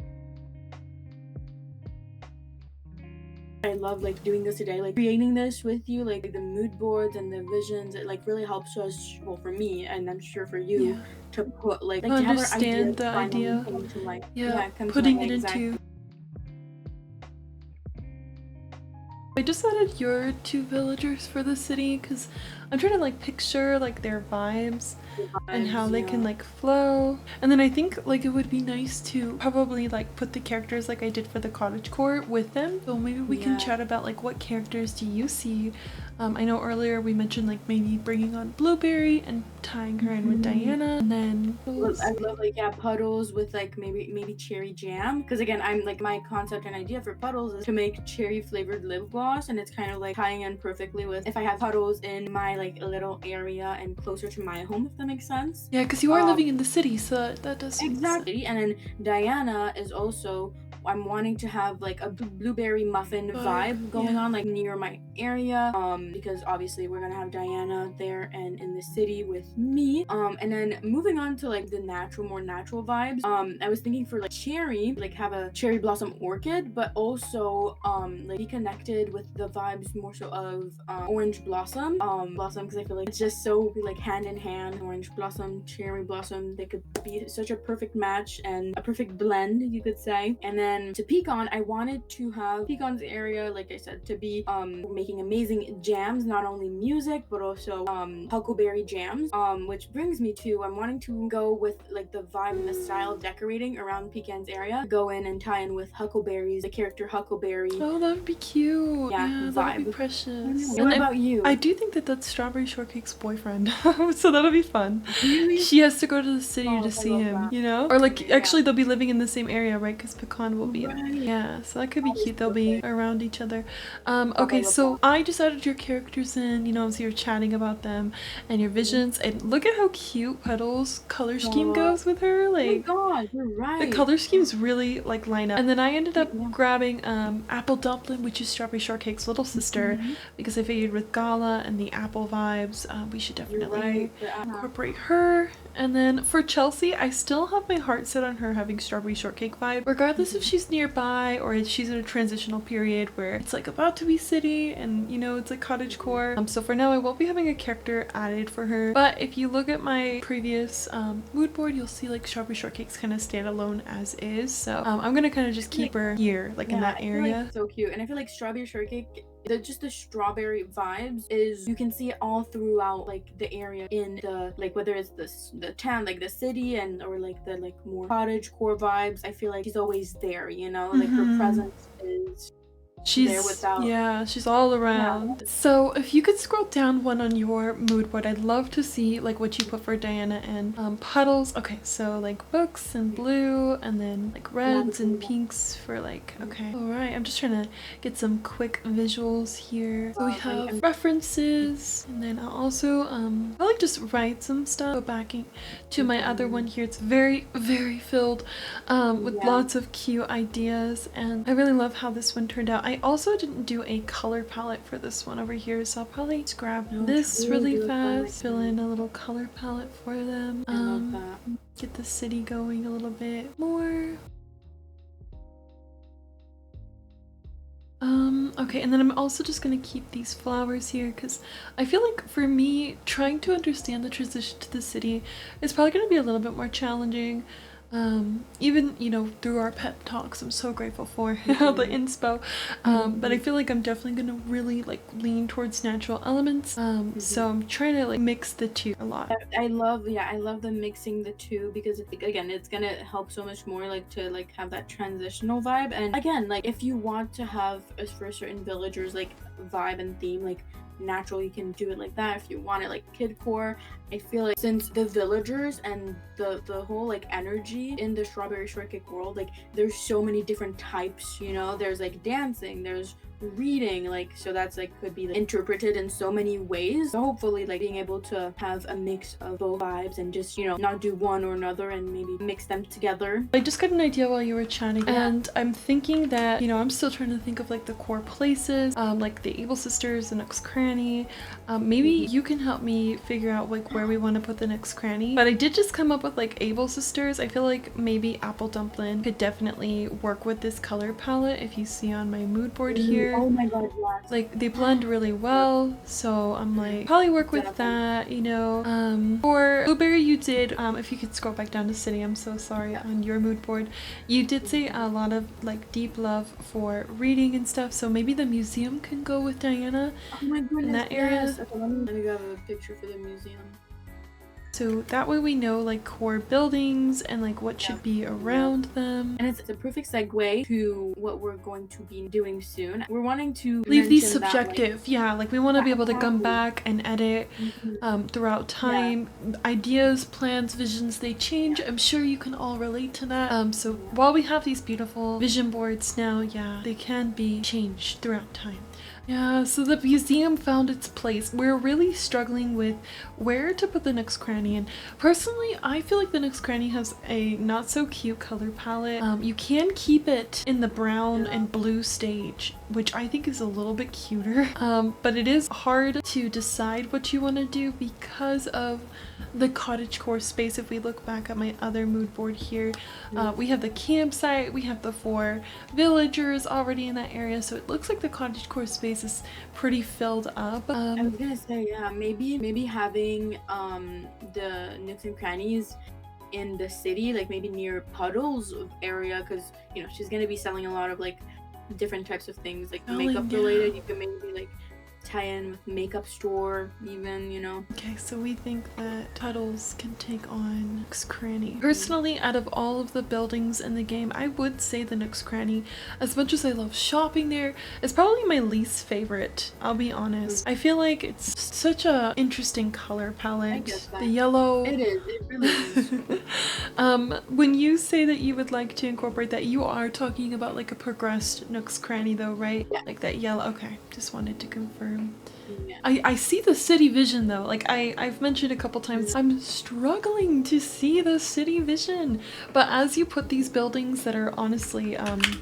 I love like doing this today, like creating this with you, like the mood boards and the visions. It like really helps us, well, for me, and I'm sure for you, to put like to understand have our the idea. come to life. Yeah, putting it into. I just added your 2 villagers for the city because I'm trying to like picture like their vibes and how they can like flow. And then I think like it would be nice to probably like put the characters like I did for the cottagecore with them. So maybe we can chat about like what characters do you see. I know earlier we mentioned like maybe bringing on Blueberry and tying her in with Diana, and then I love like puddles with like maybe cherry jam, because again I'm like my concept and idea for puddles is to make cherry flavored lip gloss, and it's kind of like tying in perfectly with if I have puddles in my like little area and closer to my home, if that makes sense. Yeah, because you are living in the city, so that does exactly. And then Diana is also, I'm wanting to have like a blueberry muffin vibe going on like near my area, because obviously we're gonna have Diana there and in the city with me, and then moving on to like the more natural vibes, I was thinking for like cherry, like have a cherry blossom orchid, but also like be connected with the vibes more so of orange blossom because I feel like it's just so like hand in hand. Orange blossom, cherry blossom, they could be such a perfect match and a perfect blend, you could say. And then to Pecan, I wanted to have Pecan's area, like I said, to be making amazing jams, not only music but also huckleberry jams, which brings me to I'm wanting to go with like the vibe and the style of decorating around Pecan's area, go in and tie in with huckleberries, the character Huckleberry. Oh, that would be cute. Yeah, that would be precious. What about you? I do think that that's Strawberry Shortcake's boyfriend, so that'll be fun. Really? She has to go to the city to see him, you know? Or like, actually they'll be living in the same area, right? Because Pecan will be. Right. Yeah, so that could be That is cute. They'll be perfect. around each other. I Okay, love so that. I just added your characters in, you know, so you're chatting about them and your visions. And look at how cute Puddle's color scheme God. goes with her. Oh my Like, god, you're right. the color schemes really like line up. And then I ended up Yeah. grabbing Apple Dumpling, which is Strawberry Shortcake's little sister, because I figured with Gala and the apple vibes, we should You're definitely right. incorporate her. And then for Chelsea, I still have my heart set on her having Strawberry Shortcake vibe, regardless if she's nearby or if she's in a transitional period where it's like about to be city and, you know, it's like cottagecore. So for now I won't be having a character added for her, but if you look at my previous mood board, you'll see like Strawberry Shortcake's kind of standalone as is. So I'm gonna kind of just keep her here, like in that I feel area. like it's so cute, and I feel like Strawberry Shortcake, just the strawberry vibes is, you can see it all throughout like the area in the, like, whether it's the town, like the city, and or like the like more cottage core vibes. I feel like she's always there, you know, like her presence is there without. Yeah, she's all around. So if you could scroll down one on your mood board, I'd love to see like what you put for Diana and Puddles. Okay, so like books and blue, and then like reds and pinks for like, okay. All right, I'm just trying to get some quick visuals here. So we have references, and then I'll also I'll like just write some stuff. Go back to my other one here. It's very, very filled with lots of cute ideas, and I really love how this one turned out. I also didn't do a color palette for this one over here, so I'll probably just grab this really fast, fill in a little color palette for them. I love that. Get the city going a little bit more. Okay, and then I'm also just gonna keep these flowers here because I feel like for me, trying to understand the transition to the city is probably gonna be a little bit more challenging. Even, you know, through our pep talks, I'm so grateful for the inspo, but I feel like I'm definitely gonna really like lean towards natural elements, so I'm trying to like mix the two a lot. I love the mixing the two, because again, it's gonna help so much more like to like have that transitional vibe. And again, like if you want to have for certain villagers like vibe and theme like natural, you can do it like that. If you want it like kidcore, I feel like since the villagers and the whole like energy in the Strawberry Shortcake world, like there's so many different types, you know, there's like dancing, there's reading, like, so that's like could be like, interpreted in so many ways. So hopefully like being able to have a mix of both vibes and just, you know, not do one or another and maybe mix them together. I just got an idea while you were chatting, and I'm thinking that, you know, I'm still trying to think of like the core places, like the Able Sisters, the next cranny. Maybe you can help me figure out like where we want to put the next cranny. But I did just come up with like Able Sisters. I feel like maybe Apple Dumpling could definitely work with this color palette if you see on my mood board here. Oh my god, yes. Like they blend really well, so I'm like probably work with that, you know. For Blueberry, you did if you could scroll back down to City, I'm so sorry, on your mood board you did say a lot of like deep love for reading and stuff, so maybe the museum can go with Diana. Oh my goodness, in that area. yes. Okay, let me grab a picture for the museum. So that way we know like core buildings and like what should be around them. And it's a perfect segue to what we're going to be doing soon. We're wanting to leave these mention that, subjective, like we want to be able to come back and edit throughout time. Ideas, plans, visions, they change. I'm sure you can all relate to that. So while we have these beautiful vision boards now, they can be changed throughout time. Yeah, so the museum found its place. We're really struggling with where to put the next cranny, and personally I feel like the next cranny has a not so cute color palette. You can keep it in the brown and blue stage, which I think is a little bit cuter, but it is hard to decide what you want to do because of the cottagecore space. If we look back at my other mood board here, we have the campsite, we have the 4 villagers already in that area, so it looks like the cottagecore space is pretty filled up. I was gonna say, maybe having the nooks and crannies in the city, like maybe near Puddles area, because you know she's gonna be selling a lot of like different types of things like makeup related. You can maybe like tie in with makeup store even, you know. Okay, so we think that Puddles can take on Nook's Cranny. Personally, out of all of the buildings in the game, I would say the Nook's Cranny, as much as I love shopping there, is probably my least favorite, I'll be honest. I feel like it's such a interesting color palette. I get that. The yellow. It is, it really is. When you say that you would like to incorporate that, you are talking about like a progressed Nook's Cranny though, right? Yeah. Like that yellow. Okay, just wanted to confirm. Yeah. I see the city vision though. Like I've mentioned a couple times, I'm struggling to see the city vision. But as you put these buildings that are honestly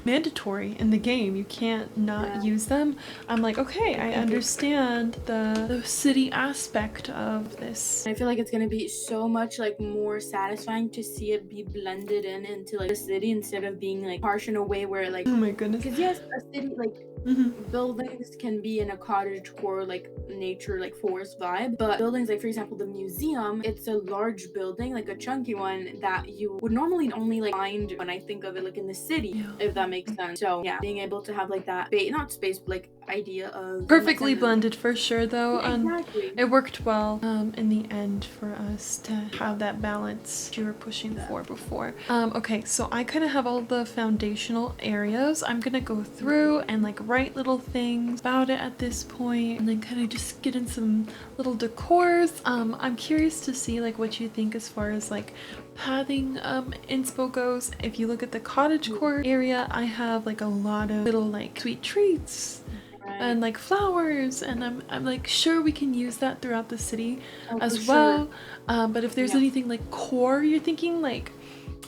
mandatory in the game, you can't not use them. I'm like, okay, I understand the city aspect of this. I feel like it's gonna be so much like more satisfying to see it be blended in into like the city instead of being like partitioned away where like, Oh my goodness. because yes, a city like buildings can be in a cottage core like nature like forest vibe, but buildings like for example the museum, it's a large building, like a chunky one that you would normally only like find when I think of it like in the city, if that makes sense. So yeah, being able to have like that not space but like idea of perfectly blended for sure though. Exactly. It worked well in the end for us to have that balance you were pushing for before. Okay, so I kind of have all the foundational areas. I'm gonna go through and like write little things about it at this point and then kind of just get in some little decors. I'm curious to see like what you think as far as like pathing inspo goes. If you look at the cottagecore area, I have like a lot of little like sweet treats and like flowers, and I'm like sure we can use that throughout the city as well. But if there's anything like core you're thinking, like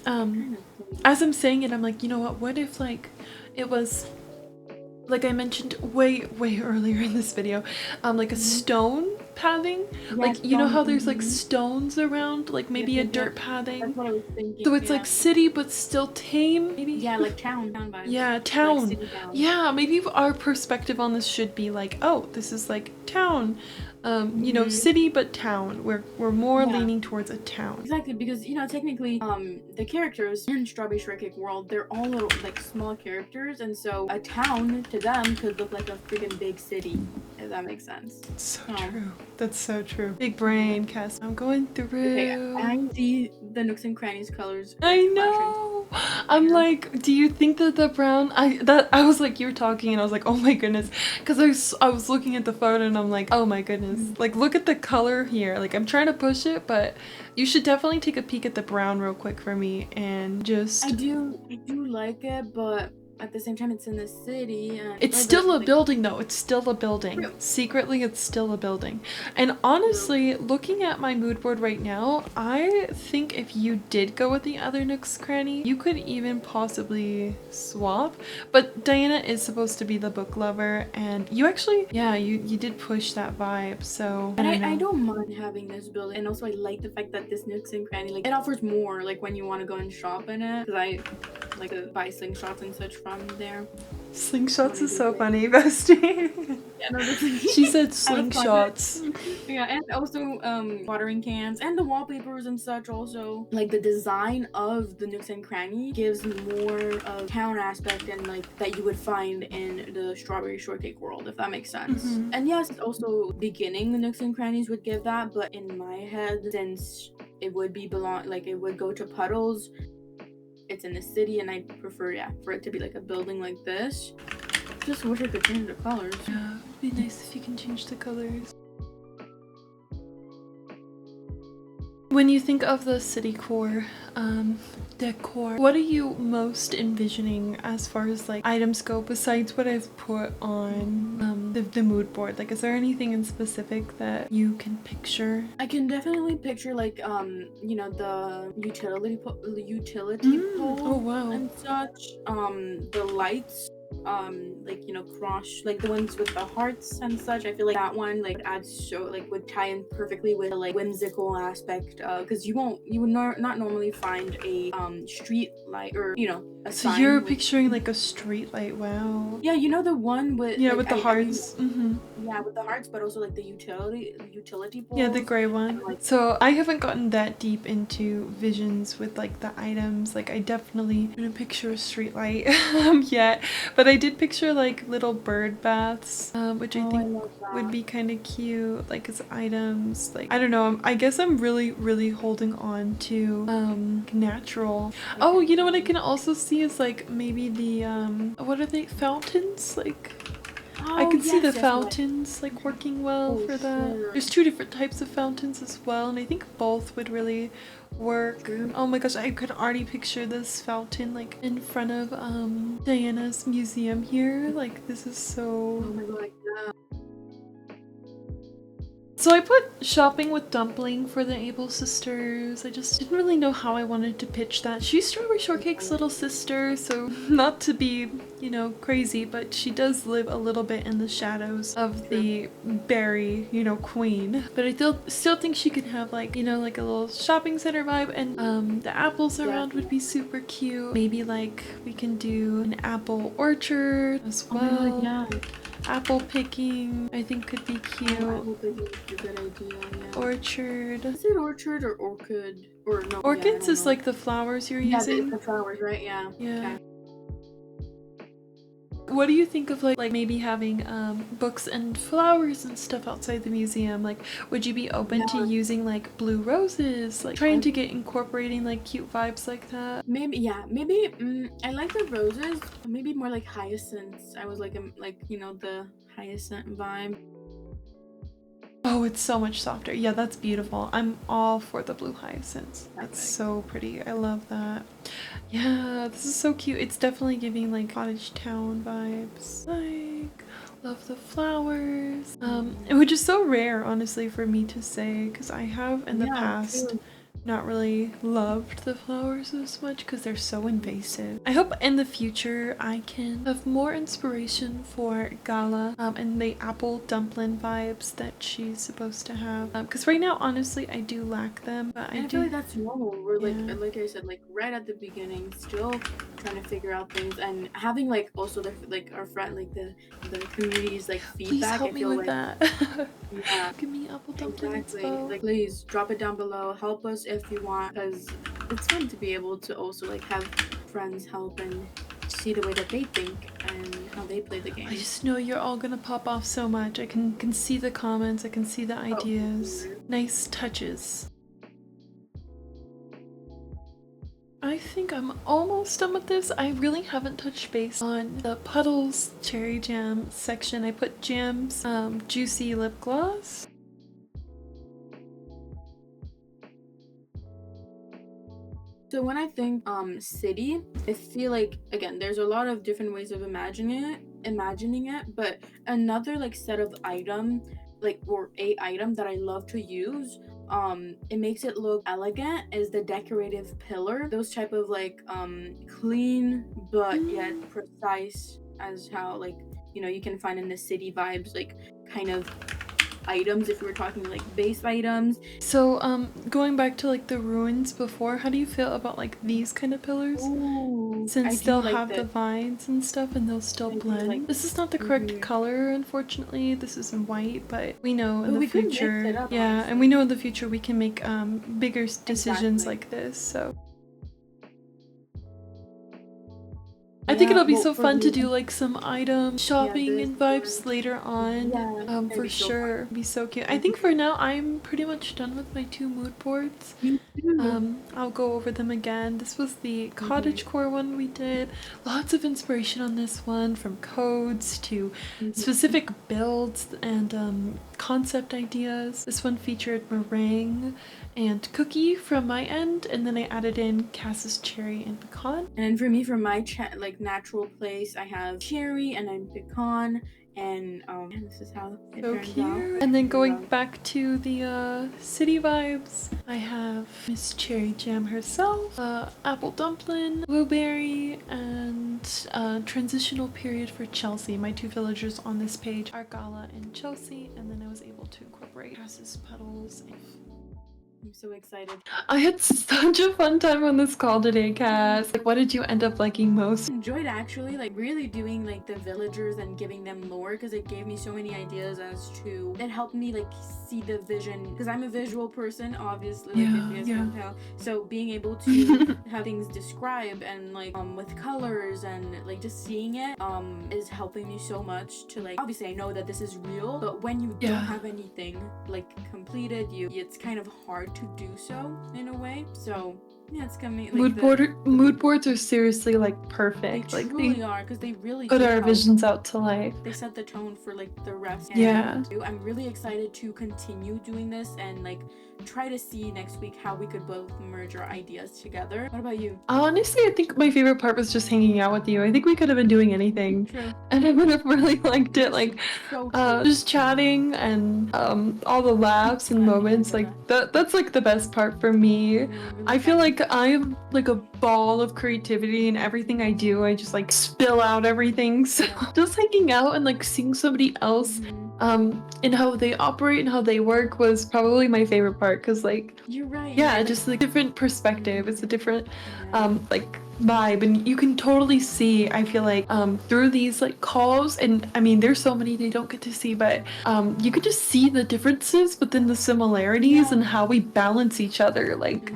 as I'm saying it, I'm like, you know what if like it was like I mentioned way earlier in this video, like a stone pathing, like you know how there's like stones around, like maybe a dirt pathing. That's what I was thinking. So it's like city but still tame, maybe. Yeah, like town vibes. Yeah, town. Like city town. Yeah, maybe our perspective on this should be like, oh, this is like town. You know, city but town. We're more leaning towards a town. Exactly, because you know technically the characters in Strawberry Shortcake World, they're all little like small characters, and so a town to them could look like a freaking big city, if that makes sense. So true. That's so true. Big brain, Cass. I'm going through. Okay, I see the nooks and crannies colors. I know. I'm like, do you think that the brown? I was like, you were talking, and I was like, oh my goodness, because I was looking at the photo, and I'm like, oh my goodness. Like, look at the color here. Like, I'm trying to push it, but you should definitely take a peek at the brown real quick for me and just... I do like it, but at the same time it's in the city and it's still a building though. It's still a building. Secretly it's still a building. And honestly, looking at my mood board right now, I think if you did go with the other Nook's Cranny, you could even possibly swap. But Diana is supposed to be the book lover, and you actually, yeah, you did push that vibe. So I don't mind having this building, and also I like the fact that this Nooks and Cranny, like, it offers more like when you want to go and shop in it, because I like to buy slingshots and such from there. Slingshots is so funny, bestie. Yeah, no, she said slingshots. Yeah, and also watering cans and the wallpapers and such. Also, like the design of the Nooks and Cranny gives more of town aspect and like that you would find in the Strawberry Shortcake World, if that makes sense. And yes, also beginning the Nooks and Crannies would give that, but in my head, since it would be it would go to Puddles, it's in the city, and I prefer for it to be like a building like this. Just wish I could change the colors. Yeah, it'd be nice if you can change the colors. When you think of the city core decor, what are you most envisioning as far as like items go, besides what I've put on the mood board? Like, is there anything in specific that you can picture? I can definitely picture like you know, the utility poles oh wow, and such, the lights, like, you know, cross, like the ones with the hearts and such. I feel like that one like adds would tie in perfectly with the like whimsical aspect, because you would not normally find a street light, or you know, a so sign you're with, picturing like a street light. Wow. Yeah, you know, the one with with the hearts. Yeah, with the hearts, but also like the utility poles. Yeah, the gray one. Like, so I haven't gotten that deep into visions with like the items. Like, I definitely didn't picture a street light yet, but I did picture like little bird baths, which I think would be kind of cute, like as items. Like, I don't know, I guess I'm really holding on to natural. Oh, you know what I can also see is like maybe the what are they, fountains, like I Oh, can see yes, the yes, yes. fountains like working well Oh, for that. sure. There's two different types of fountains as well, and I think both would really work. True. Oh my gosh, I could already picture this fountain like in front of Diana's museum here. Like this is Oh so. my god, yeah. So I put shopping with dumpling for the Able sisters. I just didn't really know how I wanted to pitch that. She's Strawberry Shortcake's little sister, so not to be, you know, crazy, but she does live a little bit in the shadows of the berry, you know, queen. But I still think she could have like, you know, like a little shopping center vibe, and the apples around would be super cute. Maybe like we can do an apple orchard as Oh well. my god, yeah. Apple picking, I think could be cute. Apple picking is a good idea, yeah. Orchard. Is it orchard or orchid? Or no, Orchids yeah, is like the flowers you're yeah, using. the flowers, right? Yeah. Yeah. Okay. What do you think of like maybe having books and flowers and stuff outside the museum? Like, would you be open to using like blue roses? Like trying to get incorporating like cute vibes like that? Maybe, yeah, maybe. I like the roses. Maybe more like hyacinths. I was like you know, the hyacinth vibe. Oh, it's so much softer. Yeah, that's beautiful. I'm all for the blue hyacinths. That's Perfect. so pretty. I love that. Yeah, this is so cute. It's definitely giving like cottage town vibes. Like, love the flowers. Which is so rare, honestly, for me to say, because I have in the Yeah, past true. not really loved the flowers as much because they're so invasive. I hope in the future I can have more inspiration for Gala and the apple dumpling vibes that she's supposed to have. Because right now, honestly, I do lack them. But And I feel like that's normal. We're Yeah. like I said, like right at the beginning, still trying to figure out things and having like also the like our friend like the community's like Please feedback. help I me feel with like that. yeah. Give me apple dumpling Exactly. inspo. Like, please drop it down below. Help us if you want, because it's fun to be able to also like have friends help and see the way that they think and how they play the game. I just know you're all gonna pop off so much. I can see the comments. I can see the ideas. Nice touches. I think I'm almost done with this. I really haven't touched base on the Puddles Cherry Jam section. I put Jam's Juicy Lip Gloss. So when I think city, I feel like again there's a lot of different ways of imagining it, but another like set of item like or a item that I love to use it makes it look elegant is the decorative pillar. Those type of like clean but yet precise as how like you know you can find in the city vibes like kind of items if we were talking like base items. So going back to like the ruins before, how do you feel about like these kind of pillars? Ooh, Since they'll have the vines and stuff and they'll still blend. like- This is not the correct color, unfortunately. This is in white, but we know in the we could mix future. it up, Yeah, honestly. and we know in the future we can make bigger decisions Exactly. like this. So I think Yeah, it'll be well, so for fun to me- do like some item shopping this and vibes later on. Yeah, that'd For be so sure. It'd be so cute. I think for now I'm pretty much done with my 2 mood boards. Me too. I'll go over them again. This was the cottagecore one we did. Lots of inspiration on this one, from codes to specific builds and concept ideas. This one featured meringue and cookie from my end, and then I added in Kass's cherry and pecan. And for me, for my like natural place, I have cherry and then pecan, and this is how it So turns cute. out. And then going back to the city vibes, I have Miss Cherry Jam herself, apple dumpling, blueberry, and transitional period for Chelsea. My 2 villagers on this page are Gala and Chelsea, and then I was able to incorporate Cass's petals. I'm so excited. I had such a fun time on this call today, Cass. Like, what did you end up liking most? Enjoyed actually like really doing like the villagers and giving them lore because it gave me so many ideas as to it helped me like see the vision because I'm a visual person obviously like, if you guys can tell, so being able to have things described and like with colors and like just seeing it is helping me so much to like obviously I know that this is real, but when you don't have anything like completed, it's kind of hard to do so in a way. So Yeah, it's coming. Mood boards are seriously like They perfect. Like truly they are, because they really put do our help. visions out to life. They set the tone for like the rest. Yeah. And I'm really excited to continue doing this and like try to see next week how we could both merge our ideas together. What about you? Honestly, I think my favorite part was just hanging out with you. I think we could have been doing anything. True. And I would have really liked it. Like So true. just chatting and all the laughs and moments. Like that's like the best part for me. I feel like I'm like a ball of creativity, and everything I do, I just like spill out everything. So just hanging out and like seeing somebody else and how they operate and how they work was probably my favorite part, because like You're right. yeah, just like different perspective. It's a different like vibe, and you can totally see, I feel like through these like calls, and I mean there's so many they don't get to see, but you could just see the differences within the similarities and how we balance each other. Like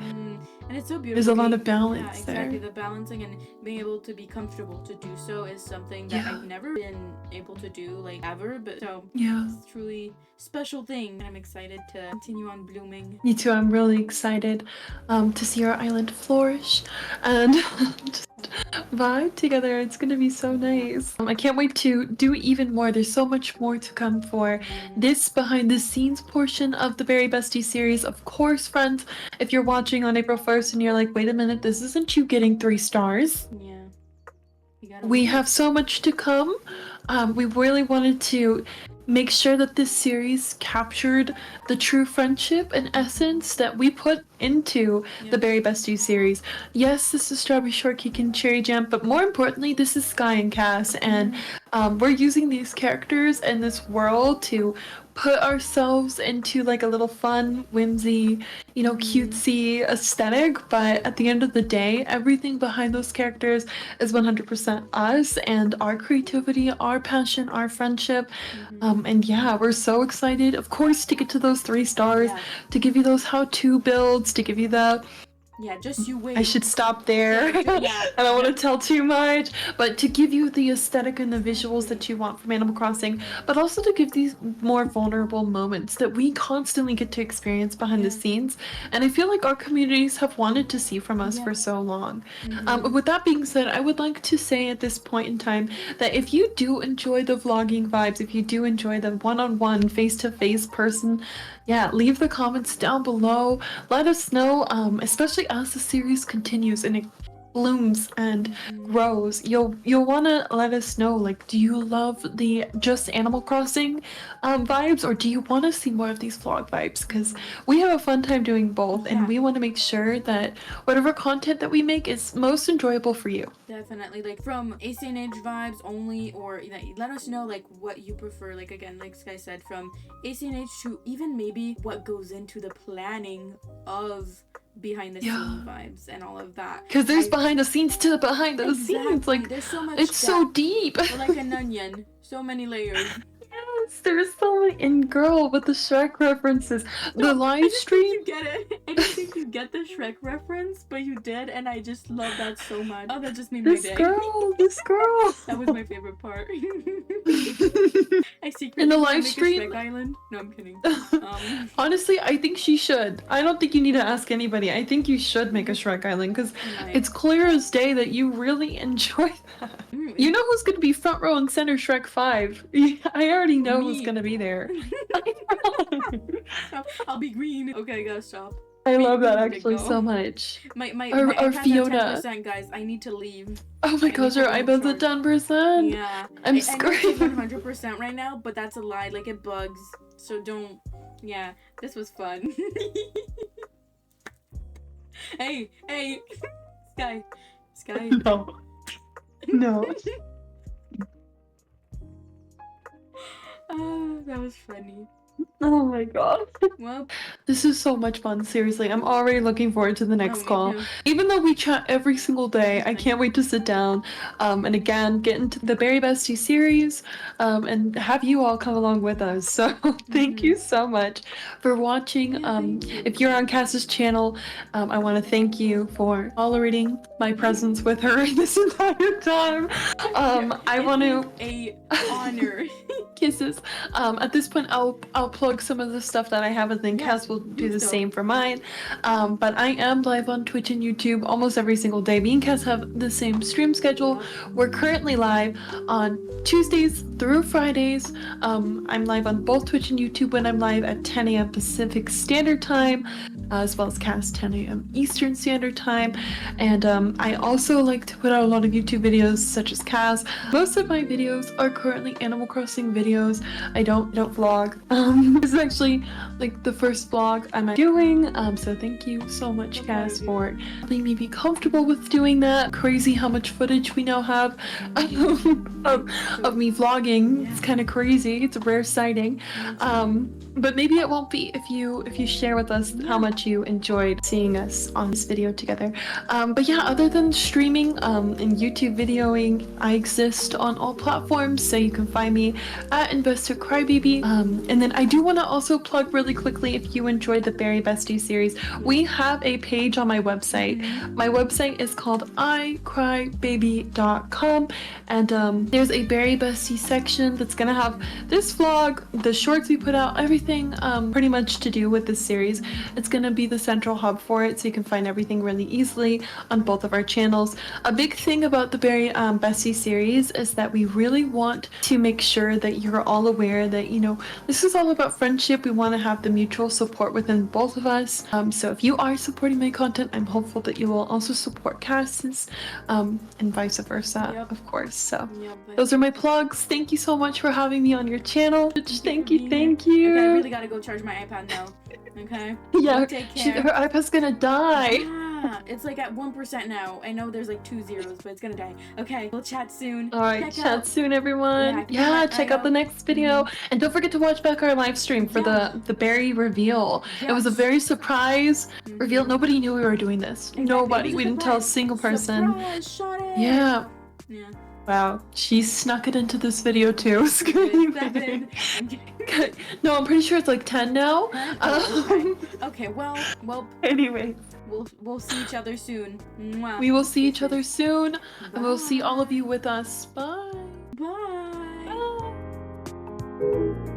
and it's so beautiful. there's a lot of balance yeah, exactly. there. The balancing and being able to be comfortable to do so is something that I've never been able to do like ever, but so it's truly special thing, and I'm excited to continue on blooming. Me too. I'm really excited to see our island flourish and just vibe together. It's gonna be so nice. I can't wait to do even more. There's so much more to come for this behind the scenes portion of the Very Bestie series. Of course, friends, if you're watching on April 1st and you're like, wait a minute, this isn't you getting 3 stars. We have so much to come. We really wanted to make sure that this series captured the true friendship and essence that we put into the Very Besties series. Yes, this is Strawberry Shortcake and Cherry Jam, but more importantly, this is Sky and Kass, and we're using these characters and this world to put ourselves into like a little fun, whimsy, you know, cutesy aesthetic, but at the end of the day, everything behind those characters is 100% us and our creativity, our passion, our friendship. And yeah, we're so excited, of course, to get to those 3 stars, to give you those how-to builds, to give you the just you wait. I should stop there. I don't want to tell too much, but to give you the aesthetic and the visuals that you want from Animal Crossing, but also to give these more vulnerable moments that we constantly get to experience behind the scenes, and I feel like our communities have wanted to see from us for so long. With that being said, I would like to say at this point in time that if you do enjoy the vlogging vibes, if you do enjoy the one-on-one, face-to-face person, leave the comments down below. Let us know, especially as the series continues and it blooms and grows. You'll want to let us know, like, do you love the just Animal Crossing vibes, or do you want to see more of these vlog vibes? Because we have a fun time doing both, and we want to make sure that whatever content that we make is most enjoyable for you. Definitely, like from 𝐬𝐤𝐚𝐥 vibes only, or let us know like what you prefer, like again, like Sky said, from 𝐬𝐤𝐚𝐥 to even maybe what goes into the planning of behind the scenes vibes and all of that, because there's behind the scenes to the behind the scenes, like there's so much it's so deep. We're like an onion, so many layers. Yes, there's so many. And girl, with the Shrek references, the live stream. You get it. I didn't think you get the Shrek reference, but you did, and I just love that so much. Oh, that just made my day. This girl. That was my favorite part. I secretly in the want to live make stream. a Shrek Island. No, I'm kidding. Honestly, I think she should. I don't think you need to ask anybody. I think you should make a Shrek Island, because it's clear as day that you really enjoy that. You know who's gonna be front row and center Shrek 5? I already know who's gonna be there. I'll be green. Okay, I gotta stop. I love that actually so much. My or Fiona. 10%, guys. I need to leave. Oh my gosh, your iPad's at 10%. Yeah. I'm screaming. 100% right now, but that's a lie. Like, it bugs. So don't. Yeah, this was fun. Hey. Sky. No. That was funny. Oh my god. Well, this is so much fun, seriously. I'm already looking forward to the next call. Even though we chat every single day, I can't wait to sit down and again get into the Very Bestie series and have you all come along with us. So thank you so much for watching. If you're on Kass's channel, I want to thank you for tolerating my presence with her this entire time. I want to an honor. Kisses. At this point, I'll I'll plug some of the stuff that I have, and then Yeah, Kass will do the so. same for mine. But I am live on Twitch and YouTube almost every single day. Me and Kass have the same stream schedule. We're currently live on Tuesdays through Fridays. I'm live on both Twitch and YouTube when I'm live at 10 a.m. Pacific Standard Time, as well as Kass 10 a.m. Eastern Standard Time. And I also like to put out a lot of YouTube videos such as Kass. Most of my videos are currently Animal Crossing videos. I don't vlog. This is actually like the first vlog I'm doing. So thank you so much, Kass, for letting me be comfortable with doing that. Crazy how much footage we now have of me vlogging. It's kind of crazy. It's a rare sighting. But maybe it won't be if you share with us how much you enjoyed seeing us on this video together. But yeah, other than streaming and YouTube videoing, I exist on all platforms, so you can find me at investedcrybaby. And then I do want to also plug really quickly, if you enjoyed the Berry Bestie series, we have a page on my website. My website is called 𝐼𝐵𝐵aby.com, and there's a Berry Bestie section that's gonna have this vlog, the shorts we put out, everything pretty much to do with this series. It's gonna be the central hub for it, so you can find everything really easily on both of our channels. A big thing about the Berry Bestie series is that we really want to make sure that you're all aware that, you know, this is all about friendship. We want to have the mutual support within both of us. So if you are supporting my content, I'm hopeful that you will also support Kass's, and vice versa, of course. So those are my plugs. Thank you so much for having me on your channel. Thank you. Okay, I really gotta go charge my iPad now. Okay? Yeah, take care. her iPad's gonna die. Yeah, it's like at 1% now. I know there's like 2 zeros, but it's gonna die. Okay, we'll chat soon. Alright, chat soon, everyone. Yeah, Check out the next video. And don't forget to watch back our live stream for the berry reveal. It was a very surprise reveal. Nobody knew we were doing this. Nobody. We didn't tell a single person. Surprise, shut it. Yeah. Yeah. Wow, she snuck it into this video too. No, I'm pretty sure it's like 10 now. Okay, well. Anyway. We'll see each other soon. Mwah. We will see each other soon, and we'll see all of you with us. Bye. Bye. Bye.